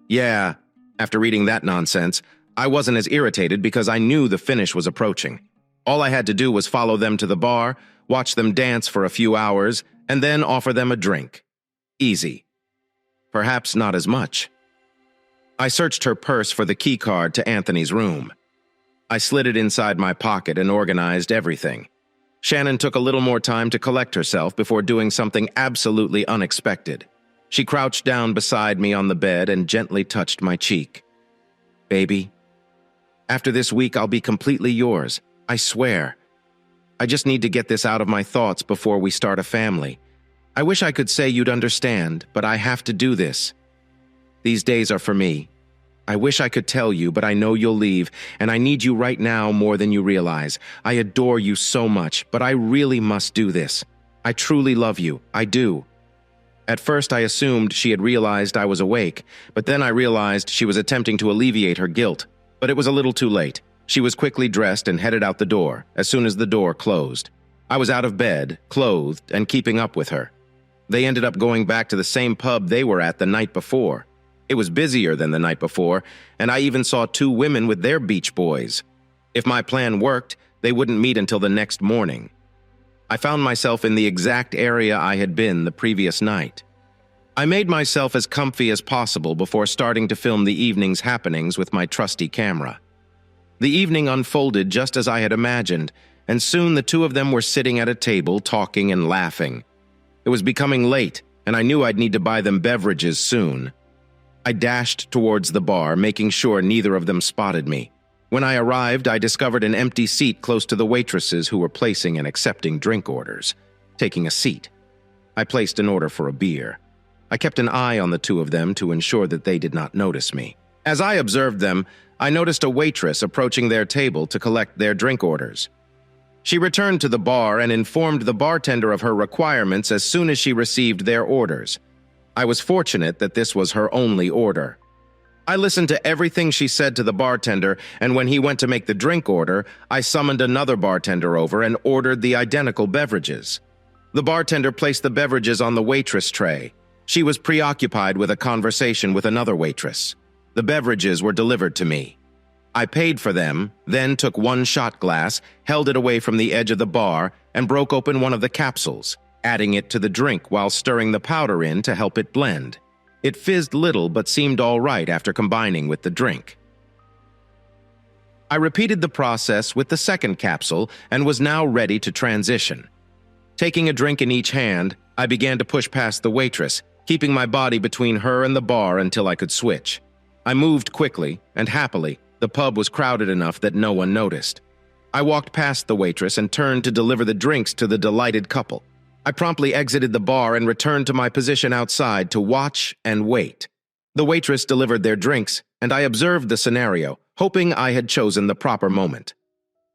Yeah. After reading that nonsense, I wasn't as irritated because I knew the finish was approaching. All I had to do was follow them to the bar, watch them dance for a few hours, and then offer them a drink. Easy. Perhaps not as much. I searched her purse for the key card to Anthony's room. I slid it inside my pocket and organized everything. Shannon took a little more time to collect herself before doing something absolutely unexpected. She crouched down beside me on the bed and gently touched my cheek. Baby, after this week I'll be completely yours. I swear. I just need to get this out of my thoughts before we start a family. I wish I could say you'd understand, but I have to do this. These days are for me. I wish I could tell you, but I know you'll leave, and I need you right now more than you realize. I adore you so much, but I really must do this. I truly love you. I do. At first, I assumed she had realized I was awake, but then I realized she was attempting to alleviate her guilt. But it was a little too late. She was quickly dressed and headed out the door as soon as the door closed. I was out of bed, clothed, and keeping up with her. They ended up going back to the same pub they were at the night before. It was busier than the night before, and I even saw 2 women with their beach boys. If my plan worked, they wouldn't meet until the next morning. I found myself in the exact area I had been the previous night. I made myself as comfy as possible before starting to film the evening's happenings with my trusty camera. The evening unfolded just as I had imagined, and soon the 2 of them were sitting at a table talking and laughing. It was becoming late, and I knew I'd need to buy them beverages soon. I dashed towards the bar, making sure neither of them spotted me. When I arrived, I discovered an empty seat close to the waitresses who were placing and accepting drink orders. Taking a seat, I placed an order for a beer. I kept an eye on the 2 of them to ensure that they did not notice me. As I observed them, I noticed a waitress approaching their table to collect their drink orders. She returned to the bar and informed the bartender of her requirements as soon as she received their orders. I was fortunate that this was her only order. I listened to everything she said to the bartender, and when he went to make the drink order, I summoned another bartender over and ordered the identical beverages. The bartender placed the beverages on the waitress tray. She was preoccupied with a conversation with another waitress. The beverages were delivered to me. I paid for them, then took 1 shot glass, held it away from the edge of the bar, and broke open one of the capsules, adding it to the drink while stirring the powder in to help it blend. It fizzed little but seemed all right after combining with the drink. I repeated the process with the second capsule and was now ready to transition. Taking a drink in each hand, I began to push past the waitress, keeping my body between her and the bar until I could switch. I moved quickly and happily. The pub was crowded enough that no one noticed. I walked past the waitress and turned to deliver the drinks to the delighted couple. I promptly exited the bar and returned to my position outside to watch and wait. The waitress delivered their drinks, and I observed the scenario, hoping I had chosen the proper moment.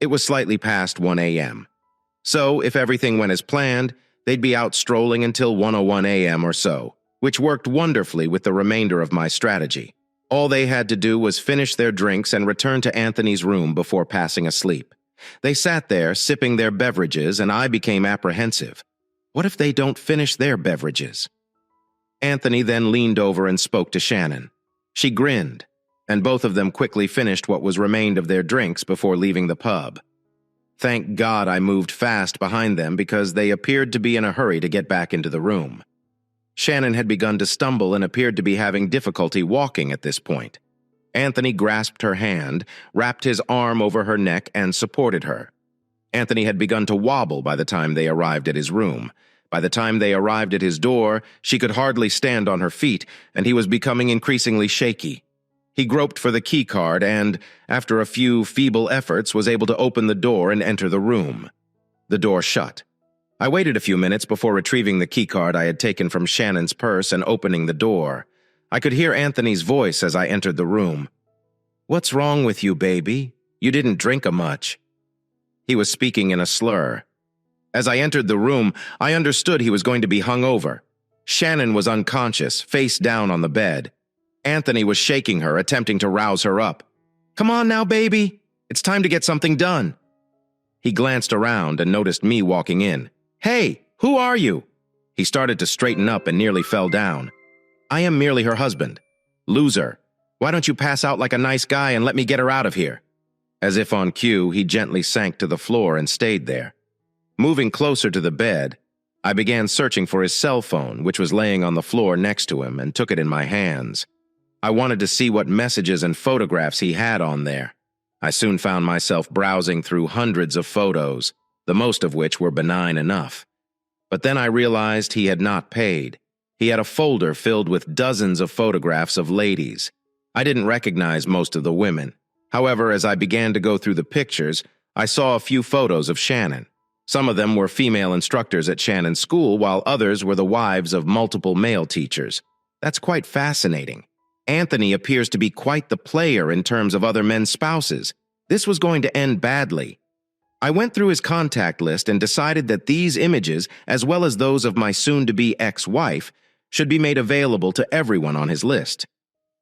It was slightly past 1 a.m. So, if everything went as planned, they'd be out strolling until 1:01 a.m. or so, which worked wonderfully with the remainder of my strategy. All they had to do was finish their drinks and return to Anthony's room before passing asleep. They sat there, sipping their beverages, and I became apprehensive. What if they don't finish their beverages? Anthony then leaned over and spoke to Shannon. She grinned, and both of them quickly finished what was remained of their drinks before leaving the pub. Thank God I moved fast behind them because they appeared to be in a hurry to get back into the room. Shannon had begun to stumble and appeared to be having difficulty walking at this point. Anthony grasped her hand, wrapped his arm over her neck, and supported her. Anthony had begun to wobble by the time they arrived at his room. By the time they arrived at his door, she could hardly stand on her feet, and he was becoming increasingly shaky. He groped for the key card and, after a few feeble efforts, was able to open the door and enter the room. The door shut. I waited a few minutes before retrieving the key card I had taken from Shannon's purse and opening the door. I could hear Anthony's voice as I entered the room. "What's wrong with you, baby? You didn't drink much." He was speaking in a slur. As I entered the room, I understood he was going to be hung over. Shannon was unconscious, face down on the bed. Anthony was shaking her, attempting to rouse her up. "Come on now, baby. It's time to get something done." He glanced around and noticed me walking in. "Hey, who are you?" He started to straighten up and nearly fell down. "I am merely her husband." "Loser. Why don't you pass out like a nice guy and let me get her out of here?" As if on cue, he gently sank to the floor and stayed there. Moving closer to the bed, I began searching for his cell phone, which was laying on the floor next to him, and took it in my hands. I wanted to see what messages and photographs he had on there. I soon found myself browsing through hundreds of photos, the most of which were benign enough. But then I realized he had not paid. He had a folder filled with dozens of photographs of ladies. I didn't recognize most of the women. However, as I began to go through the pictures, I saw a few photos of Shannon. Some of them were female instructors at Shannon's school, while others were the wives of multiple male teachers. That's quite fascinating. Anthony appears to be quite the player in terms of other men's spouses. This was going to end badly. I went through his contact list and decided that these images, as well as those of my soon-to-be ex-wife, should be made available to everyone on his list.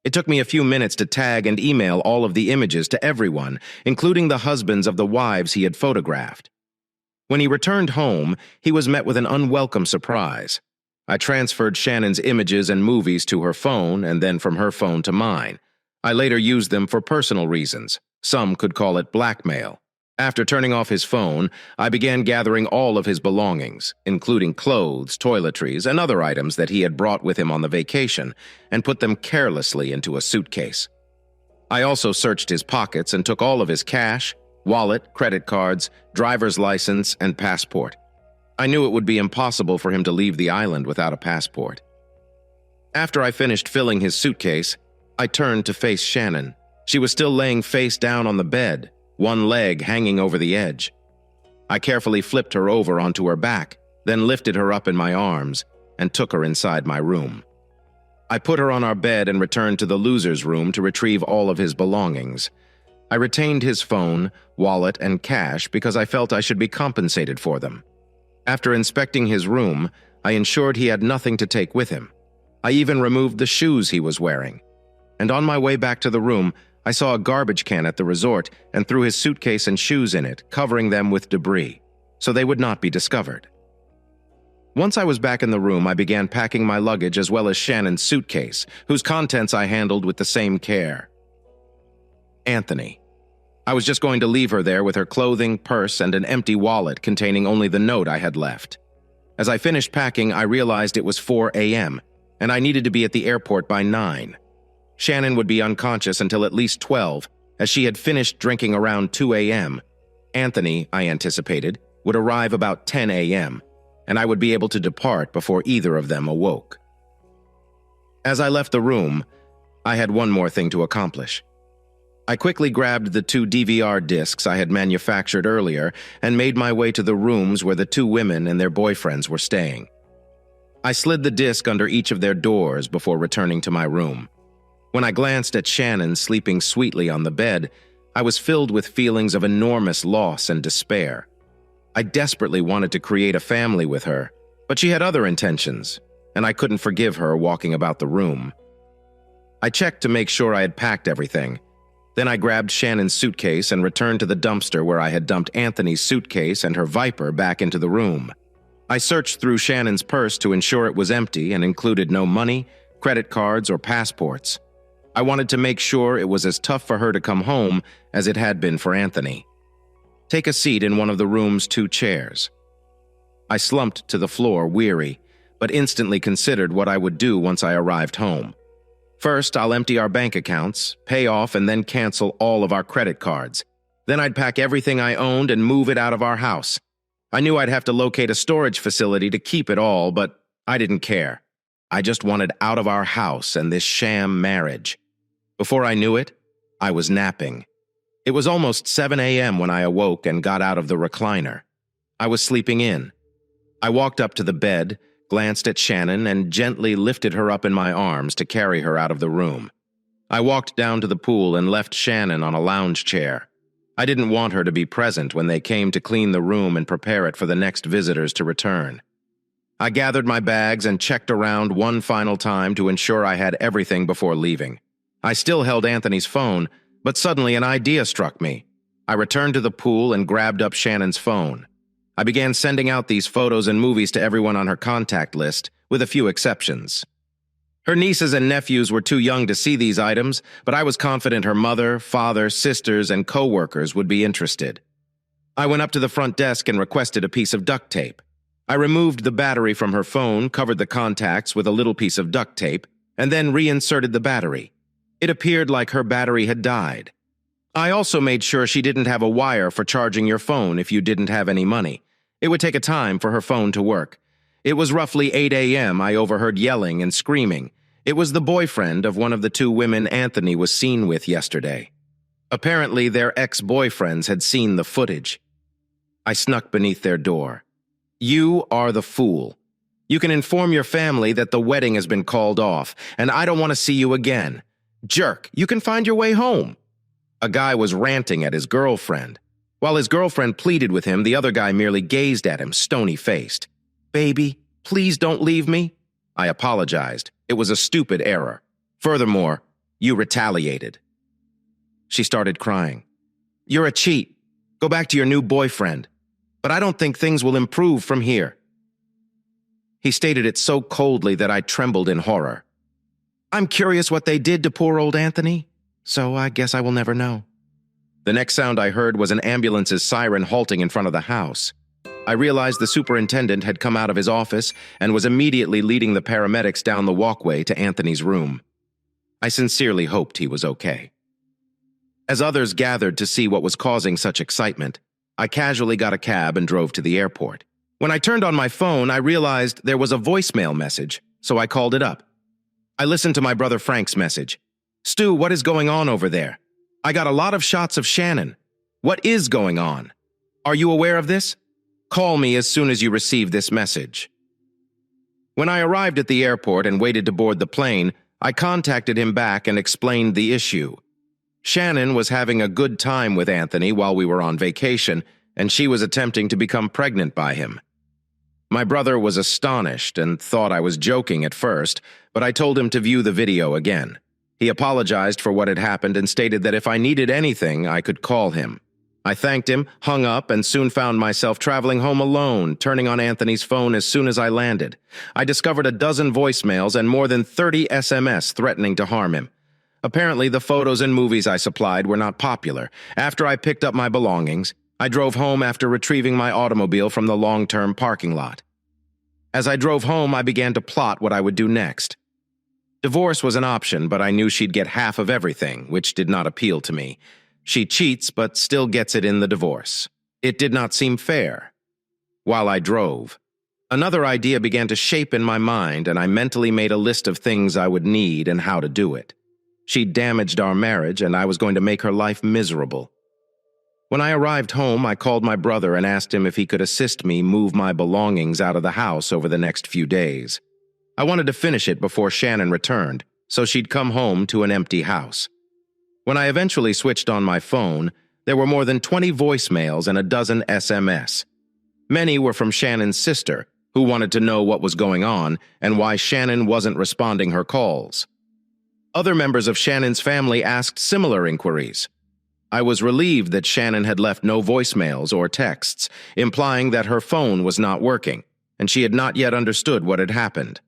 It took me a few minutes to tag and email all of the images to everyone, including the husbands of the wives he had photographed. When he returned home, he was met with an unwelcome surprise. I transferred Shannon's images and movies to her phone and then from her phone to mine. I later used them for personal reasons. Some could call it blackmail. After turning off his phone, I began gathering all of his belongings, including clothes, toiletries, and other items that he had brought with him on the vacation, and put them carelessly into a suitcase. I also searched his pockets and took all of his cash, wallet, credit cards, driver's license, and passport. I knew it would be impossible for him to leave the island without a passport. After I finished filling his suitcase, I turned to face Shannon. She was still laying face down on the bed, one leg hanging over the edge. I carefully flipped her over onto her back, then lifted her up in my arms and took her inside my room. I put her on our bed and returned to the loser's room to retrieve all of his belongings. I retained his phone, wallet, and cash because I felt I should be compensated for them. After inspecting his room, I ensured he had nothing to take with him. I even removed the shoes he was wearing. And on my way back to the room, I saw a garbage can at the resort and threw his suitcase and shoes in it, covering them with debris, so they would not be discovered. Once I was back in the room, I began packing my luggage as well as Shannon's suitcase, whose contents I handled with the same care. Anthony. I was just going to leave her there with her clothing, purse, and an empty wallet containing only the note I had left. As I finished packing, I realized it was 4 a.m., and I needed to be at the airport by 9. Shannon would be unconscious until at least 12, as she had finished drinking around 2 a.m. Anthony, I anticipated, would arrive about 10 a.m., and I would be able to depart before either of them awoke. As I left the room, I had one more thing to accomplish. I quickly grabbed the 2 DVR discs I had manufactured earlier and made my way to the rooms where the 2 women and their boyfriends were staying. I slid the disc under each of their doors before returning to my room. When I glanced at Shannon sleeping sweetly on the bed, I was filled with feelings of enormous loss and despair. I desperately wanted to create a family with her, but she had other intentions, and I couldn't forgive her walking about the room. I checked to make sure I had packed everything. Then I grabbed Shannon's suitcase and returned to the dumpster where I had dumped Anthony's suitcase and her Viper back into the room. I searched through Shannon's purse to ensure it was empty and included no money, credit cards, or passports. I wanted to make sure it was as tough for her to come home as it had been for Anthony. Take a seat in one of the room's 2 chairs. I slumped to the floor, weary, but instantly considered what I would do once I arrived home. First, I'll empty our bank accounts, pay off, and then cancel all of our credit cards. Then I'd pack everything I owned and move it out of our house. I knew I'd have to locate a storage facility to keep it all, but I didn't care. I just wanted out of our house and this sham marriage. Before I knew it, I was napping. It was almost 7 a.m. when I awoke and got out of the recliner. I was sleeping in. I walked up to the bed, glanced at Shannon, and gently lifted her up in my arms to carry her out of the room. I walked down to the pool and left Shannon on a lounge chair. I didn't want her to be present when they came to clean the room and prepare it for the next visitors to return. I gathered my bags and checked around one final time to ensure I had everything before leaving. I still held Anthony's phone, but suddenly an idea struck me. I returned to the pool and grabbed up Shannon's phone. I began sending out these photos and movies to everyone on her contact list, with a few exceptions. Her nieces and nephews were too young to see these items, but I was confident her mother, father, sisters, and co-workers would be interested. I went up to the front desk and requested a piece of duct tape. I removed the battery from her phone, covered the contacts with a little piece of duct tape, and then reinserted the battery. It appeared like her battery had died. I also made sure she didn't have a wire for charging your phone if you didn't have any money. It would take a time for her phone to work. It was roughly 8 a.m. I overheard yelling and screaming. It was the boyfriend of one of the 2 women Anthony was seen with yesterday. Apparently, their ex-boyfriends had seen the footage. I snuck beneath their door. You are the fool. You can inform your family that the wedding has been called off, and I don't want to see you again. Jerk, you can find your way home. A guy was ranting at his girlfriend. While his girlfriend pleaded with him, the other guy merely gazed at him, stony-faced. Baby, please don't leave me. I apologized. It was a stupid error. Furthermore, you retaliated. She started crying. You're a cheat. Go back to your new boyfriend. But I don't think things will improve from here. He stated it so coldly that I trembled in horror. I'm curious what they did to poor old Anthony, so I guess I will never know. The next sound I heard was an ambulance's siren halting in front of the house. I realized the superintendent had come out of his office and was immediately leading the paramedics down the walkway to Anthony's room. I sincerely hoped he was okay. As others gathered to see what was causing such excitement, I casually got a cab and drove to the airport. When I turned on my phone, I realized there was a voicemail message, so I called it up. I listened to my brother Frank's message. Stu, what is going on over there? I got a lot of shots of Shannon. What is going on? Are you aware of this? Call me as soon as you receive this message. When I arrived at the airport and waited to board the plane, I contacted him back and explained the issue. Shannon was having a good time with Anthony while we were on vacation, and she was attempting to become pregnant by him. My brother was astonished and thought I was joking at first, but I told him to view the video again. He apologized for what had happened and stated that if I needed anything, I could call him. I thanked him, hung up, and soon found myself traveling home alone, turning on Anthony's phone as soon as I landed. I discovered a dozen voicemails and more than 30 SMS threatening to harm him. Apparently, the photos and movies I supplied were not popular. After I picked up my belongings, I drove home after retrieving my automobile from the long-term parking lot. As I drove home, I began to plot what I would do next. Divorce was an option, but I knew she'd get half of everything, which did not appeal to me. She cheats, but still gets it in the divorce. It did not seem fair. While I drove, another idea began to shape in my mind, and I mentally made a list of things I would need and how to do it. She damaged our marriage, and I was going to make her life miserable. When I arrived home, I called my brother and asked him if he could assist me move my belongings out of the house over the next few days. I wanted to finish it before Shannon returned, so she'd come home to an empty house. When I eventually switched on my phone, there were more than 20 voicemails and a dozen SMS. Many were from Shannon's sister, who wanted to know what was going on and why Shannon wasn't responding her calls. Other members of Shannon's family asked similar inquiries. I was relieved that Shannon had left no voicemails or texts, implying that her phone was not working, and she had not yet understood what had happened.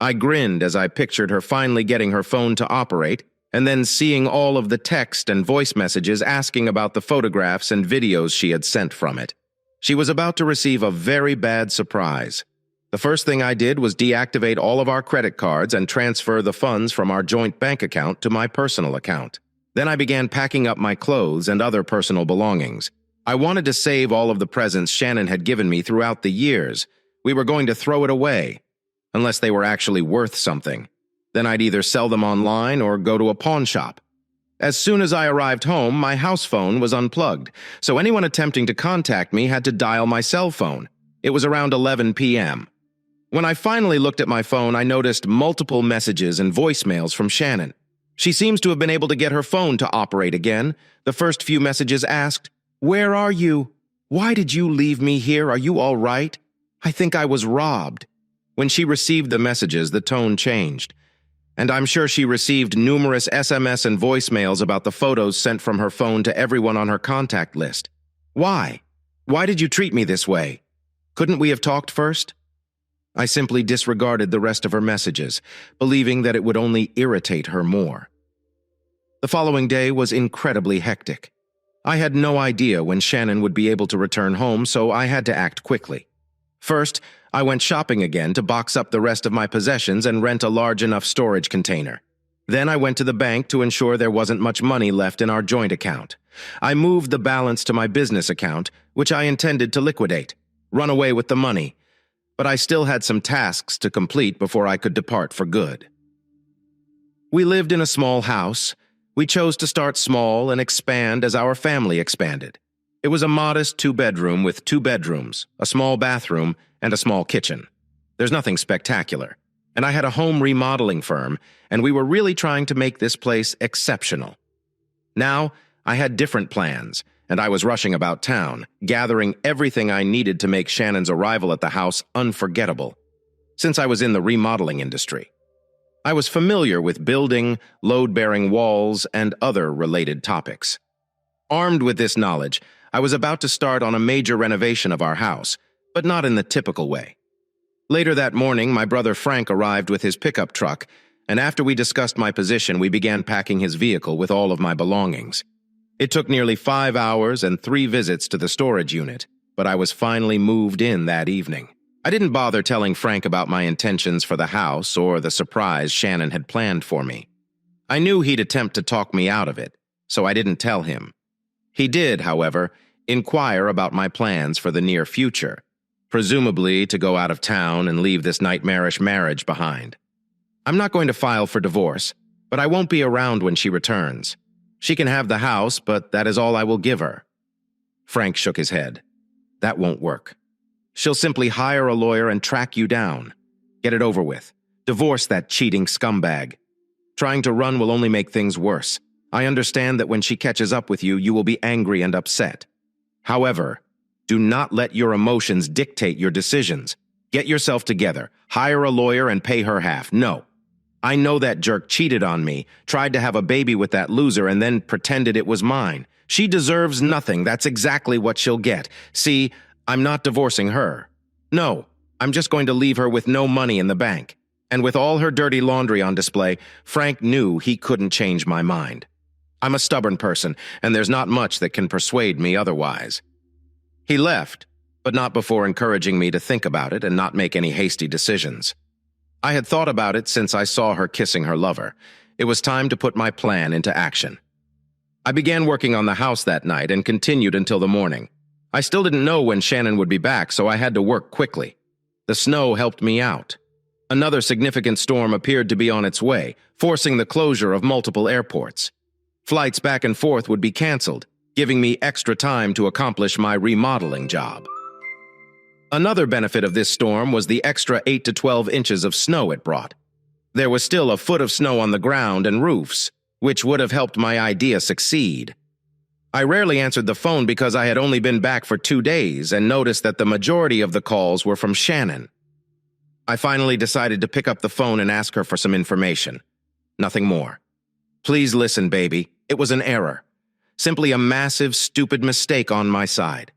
I grinned as I pictured her finally getting her phone to operate and then seeing all of the text and voice messages asking about the photographs and videos she had sent from it. She was about to receive a very bad surprise. The first thing I did was deactivate all of our credit cards and transfer the funds from our joint bank account to my personal account. Then I began packing up my clothes and other personal belongings. I wanted to save all of the presents Shannon had given me throughout the years. We were going to throw it away, unless they were actually worth something. Then I'd either sell them online or go to a pawn shop. As soon as I arrived home, my house phone was unplugged, so anyone attempting to contact me had to dial my cell phone. It was around 11 p.m. When I finally looked at my phone, I noticed multiple messages and voicemails from Shannon. She seems to have been able to get her phone to operate again. The first few messages asked, "Where are you? Why did you leave me here? Are you all right? I think I was robbed." When she received the messages, the tone changed. And I'm sure she received numerous SMS and voicemails about the photos sent from her phone to everyone on her contact list. Why? Why did you treat me this way? Couldn't we have talked first? I simply disregarded the rest of her messages, believing that it would only irritate her more. The following day was incredibly hectic. I had no idea when Shannon would be able to return home, so I had to act quickly. First, I went shopping again to box up the rest of my possessions and rent a large enough storage container. Then I went to the bank to ensure there wasn't much money left in our joint account. I moved the balance to my business account, which I intended to liquidate, run away with the money, but I still had some tasks to complete before I could depart for good. We lived in a small house. We chose to start small and expand as our family expanded. It was a modest 2-bedroom with 2 bedrooms, a small bathroom, and a small kitchen. There's nothing spectacular. And I had a home remodeling firm, and we were really trying to make this place exceptional. Now, I had different plans, and I was rushing about town, gathering everything I needed to make Shannon's arrival at the house unforgettable. Since I was in the remodeling industry, I was familiar with building, load-bearing walls, and other related topics. Armed with this knowledge, I was about to start on a major renovation of our house, but not in the typical way. Later that morning, my brother Frank arrived with his pickup truck, and after we discussed my position, we began packing his vehicle with all of my belongings. It took nearly 5 hours and 3 visits to the storage unit, but I was finally moved in that evening. I didn't bother telling Frank about my intentions for the house or the surprise Shannon had planned for me. I knew he'd attempt to talk me out of it, so I didn't tell him. He did, however, inquire about my plans for the near future, presumably to go out of town and leave this nightmarish marriage behind. I'm not going to file for divorce, but I won't be around when she returns. She can have the house, but that is all I will give her. Frank shook his head. That won't work. She'll simply hire a lawyer and track you down. Get it over with. Divorce that cheating scumbag. Trying to run will only make things worse. I understand that when she catches up with you, you will be angry and upset. However, do not let your emotions dictate your decisions. Get yourself together, hire a lawyer, and pay her half. No. I know that jerk cheated on me, tried to have a baby with that loser, and then pretended it was mine. She deserves nothing. That's exactly what she'll get. See, I'm not divorcing her. No, I'm just going to leave her with no money in the bank. And with all her dirty laundry on display, Frank knew he couldn't change my mind. I'm a stubborn person, and there's not much that can persuade me otherwise. He left, but not before encouraging me to think about it and not make any hasty decisions. I had thought about it since I saw her kissing her lover. It was time to put my plan into action. I began working on the house that night and continued until the morning. I still didn't know when Shannon would be back, so I had to work quickly. The snow helped me out. Another significant storm appeared to be on its way, forcing the closure of multiple airports. Flights back and forth would be canceled, giving me extra time to accomplish my remodeling job. Another benefit of this storm was the extra 8 to 12 inches of snow it brought. There was still a foot of snow on the ground and roofs, which would have helped my idea succeed. I rarely answered the phone because I had only been back for 2 days and noticed that the majority of the calls were from Shannon. I finally decided to pick up the phone and ask her for some information. Nothing more. Please listen, baby. It was an error. Simply a massive, stupid mistake on my side.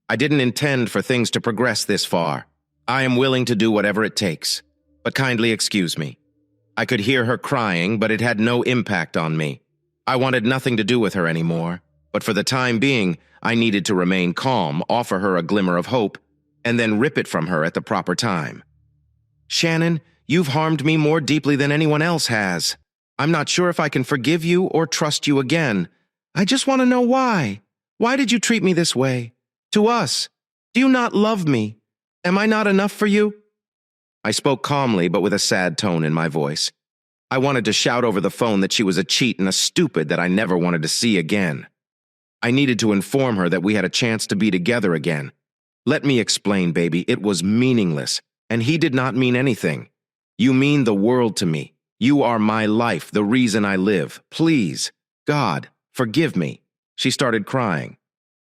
I didn't intend for things to progress this far. I am willing to do whatever it takes, but kindly excuse me. I could hear her crying, but it had no impact on me. I wanted nothing to do with her anymore, but for the time being, I needed to remain calm, offer her a glimmer of hope, and then rip it from her at the proper time. Shannon, you've harmed me more deeply than anyone else has. I'm not sure if I can forgive you or trust you again. I just want to know why. Why did you treat me this way? To us. Do you not love me? Am I not enough for you? I spoke calmly, but with a sad tone in my voice. I wanted to shout over the phone that she was a cheat and a stupid that I never wanted to see again. I needed to inform her that we had a chance to be together again. Let me explain, baby. It was meaningless, and he did not mean anything. You mean the world to me. You are my life, the reason I live. Please, God, forgive me. She started crying.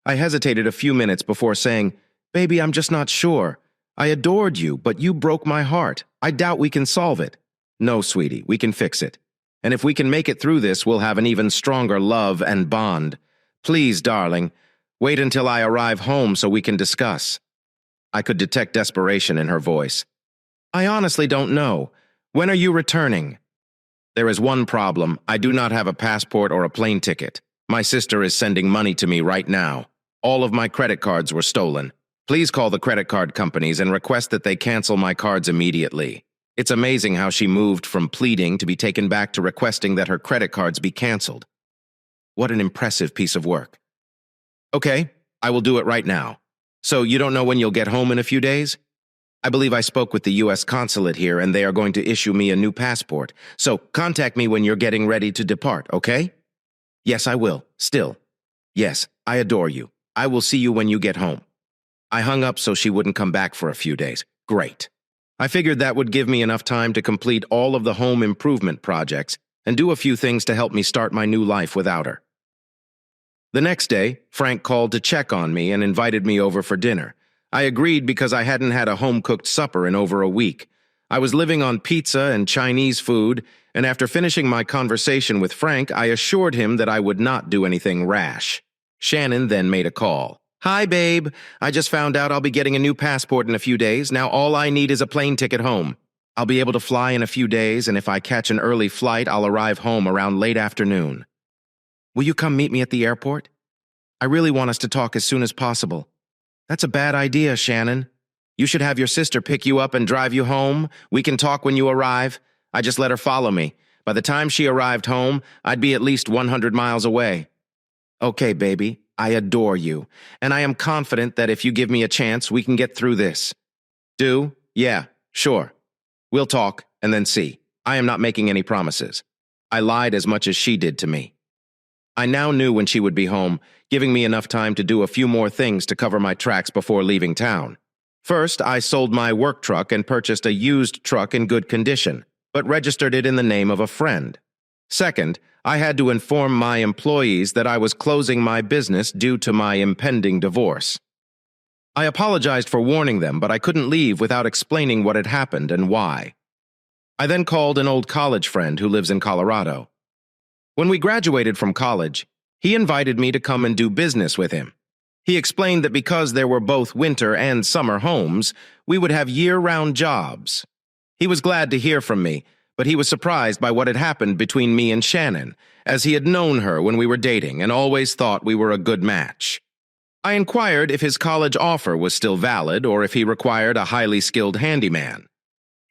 I hesitated a few minutes before saying, Baby, I'm just not sure. I adored you, but you broke my heart. I doubt we can solve it. No, sweetie, we can fix it. And if we can make it through this, we'll have an even stronger love and bond. Please, darling, wait until I arrive home so we can discuss. I could detect desperation in her voice. I honestly don't know. When are you returning? There is one problem. I do not have a passport or a plane ticket. My sister is sending money to me right now. All of my credit cards were stolen. Please call the credit card companies and request that they cancel my cards immediately. It's amazing how she moved from pleading to be taken back to requesting that her credit cards be canceled. What an impressive piece of work. Okay, I will do it right now. So you don't know when you'll get home in a few days? I believe I spoke with the U.S. consulate here and they are going to issue me a new passport. So contact me when you're getting ready to depart, okay? Yes, I will. Still. Yes, I adore you. I will see you when you get home. I hung up so she wouldn't come back for a few days. Great. I figured that would give me enough time to complete all of the home improvement projects and do a few things to help me start my new life without her. The next day, Frank called to check on me and invited me over for dinner. I agreed because I hadn't had a home-cooked supper in over a week. I was living on pizza and Chinese food, and after finishing my conversation with Frank, I assured him that I would not do anything rash. Shannon then made a call. Hi, babe. I just found out I'll be getting a new passport in a few days. Now all I need is a plane ticket home. I'll be able to fly in a few days, and if I catch an early flight, I'll arrive home around late afternoon. Will you come meet me at the airport? I really want us to talk as soon as possible. That's a bad idea, Shannon. You should have your sister pick you up and drive you home. We can talk when you arrive. I just let her follow me. By the time she arrived home, I'd be at least 100 miles away. Okay, baby, I adore you, and I am confident that if you give me a chance, we can get through this. Do? Yeah, sure. We'll talk, and then see. I am not making any promises. I lied as much as she did to me. I now knew when she would be home, giving me enough time to do a few more things to cover my tracks before leaving town. First, I sold my work truck and purchased a used truck in good condition, but registered it in the name of a friend. Second, I had to inform my employees that I was closing my business due to my impending divorce. I apologized for warning them, but I couldn't leave without explaining what had happened and why. I then called an old college friend who lives in Colorado. When we graduated from college, he invited me to come and do business with him. He explained that because there were both winter and summer homes, we would have year-round jobs. He was glad to hear from me, but he was surprised by what had happened between me and Shannon, as he had known her when we were dating and always thought we were a good match. I inquired if his college offer was still valid or if he required a highly skilled handyman.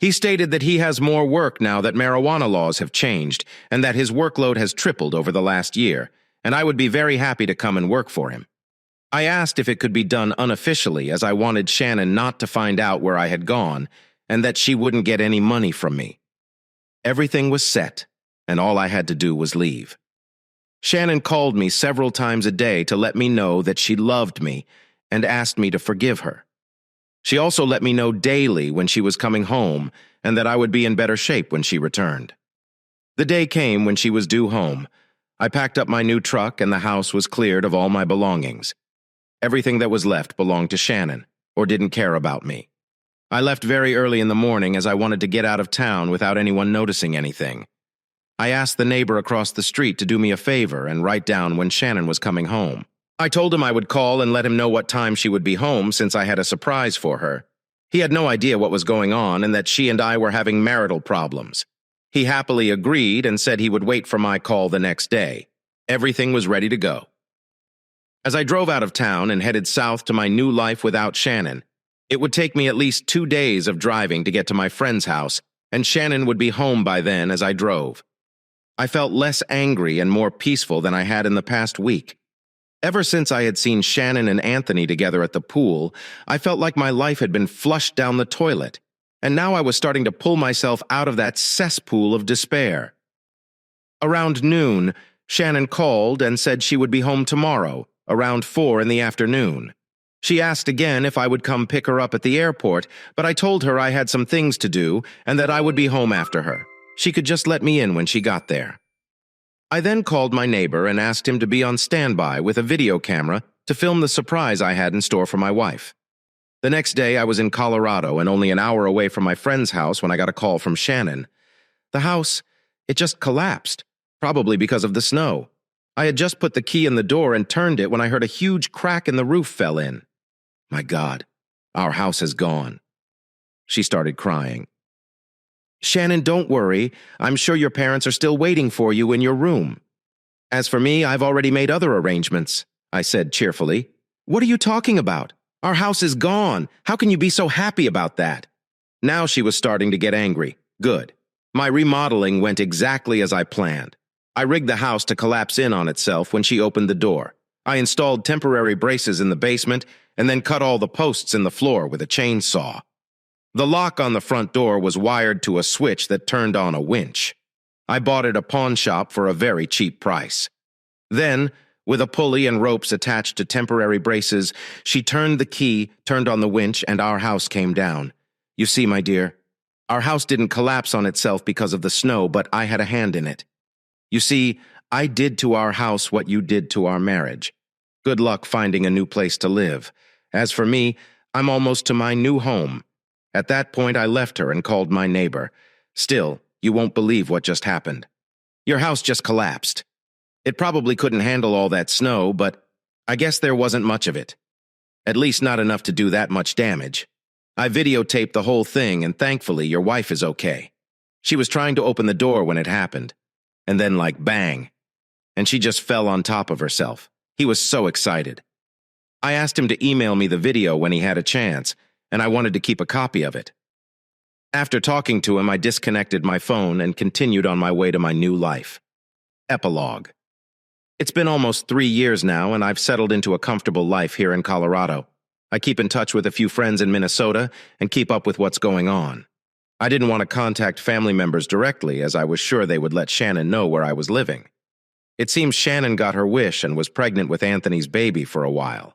He stated that he has more work now that marijuana laws have changed and that his workload has tripled over the last year, and I would be very happy to come and work for him. I asked if it could be done unofficially, as I wanted Shannon not to find out where I had gone and that she wouldn't get any money from me. Everything was set, and all I had to do was leave. Shannon called me several times a day to let me know that she loved me and asked me to forgive her. She also let me know daily when she was coming home and that I would be in better shape when she returned. The day came when she was due home. I packed up my new truck and the house was cleared of all my belongings. Everything that was left belonged to Shannon, or didn't care about me. I left very early in the morning as I wanted to get out of town without anyone noticing anything. I asked the neighbor across the street to do me a favor and write down when Shannon was coming home. I told him I would call and let him know what time she would be home since I had a surprise for her. He had no idea what was going on and that she and I were having marital problems. He happily agreed and said he would wait for my call the next day. Everything was ready to go. As I drove out of town and headed south to my new life without Shannon, it would take me at least 2 days of driving to get to my friend's house, and Shannon would be home by then as I drove. I felt less angry and more peaceful than I had in the past week. Ever since I had seen Shannon and Anthony together at the pool, I felt like my life had been flushed down the toilet, and now I was starting to pull myself out of that cesspool of despair. Around noon, Shannon called and said she would be home tomorrow, around 4 in the afternoon. She asked again if I would come pick her up at the airport, but I told her I had some things to do and that I would be home after her. She could just let me in when she got there. I then called my neighbor and asked him to be on standby with a video camera to film the surprise I had in store for my wife. The next day, I was in Colorado and only an hour away from my friend's house when I got a call from Shannon. The house, it just collapsed, probably because of the snow. I had just put the key in the door and turned it when I heard a huge crack in the roof fell in. My God, our house is gone. She started crying. Shannon, don't worry. I'm sure your parents are still waiting for you in your room. As for me, I've already made other arrangements, I said cheerfully. What are you talking about? Our house is gone. How can you be so happy about that? Now she was starting to get angry. Good. My remodeling went exactly as I planned. I rigged the house to collapse in on itself when she opened the door. I installed temporary braces in the basement and then cut all the posts in the floor with a chainsaw. The lock on the front door was wired to a switch that turned on a winch. I bought it at a pawn shop for a very cheap price. Then, with a pulley and ropes attached to temporary braces, she turned the key, turned on the winch, and our house came down. You see, my dear, our house didn't collapse on itself because of the snow, but I had a hand in it. You see, I did to our house what you did to our marriage. Good luck finding a new place to live. As for me, I'm almost to my new home. At that point, I left her and called my neighbor. Still, you won't believe what just happened. Your house just collapsed. It probably couldn't handle all that snow, but I guess there wasn't much of it. At least not enough to do that much damage. I videotaped the whole thing, and thankfully your wife is okay. She was trying to open the door when it happened. And then, like, bang. And she just fell on top of herself. He was so excited. I asked him to email me the video when he had a chance, and I wanted to keep a copy of it. After talking to him, I disconnected my phone and continued on my way to my new life. Epilogue. It's been almost 3 years now, and I've settled into a comfortable life here in Colorado. I keep in touch with a few friends in Minnesota and keep up with what's going on. I didn't want to contact family members directly, as I was sure they would let Shannon know where I was living. It seems Shannon got her wish and was pregnant with Anthony's baby for a while.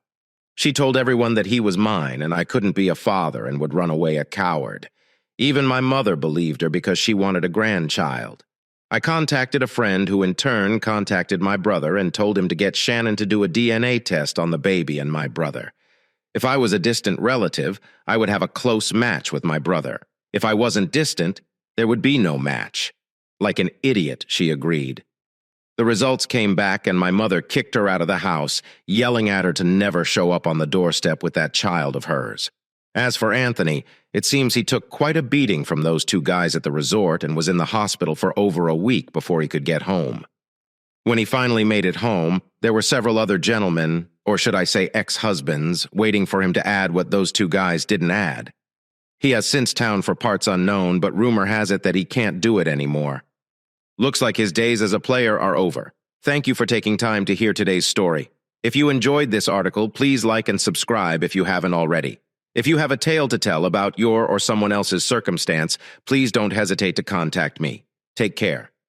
She told everyone that he was mine and I couldn't be a father and would run away a coward. Even my mother believed her because she wanted a grandchild. I contacted a friend who in turn contacted my brother and told him to get Shannon to do a DNA test on the baby and my brother. If I was a distant relative, I would have a close match with my brother. If I wasn't distant, there would be no match. Like an idiot, she agreed. The results came back and my mother kicked her out of the house, yelling at her to never show up on the doorstep with that child of hers. As for Anthony, it seems he took quite a beating from those two guys at the resort and was in the hospital for over a week before he could get home. When he finally made it home, there were several other gentlemen, or should I say ex-husbands, waiting for him to add what those two guys didn't add. He has since town for parts unknown, but rumor has it that he can't do it anymore. Looks like his days as a player are over. Thank you for taking time to hear today's story. If you enjoyed this article, please like and subscribe if you haven't already. If you have a tale to tell about your or someone else's circumstance, please don't hesitate to contact me. Take care.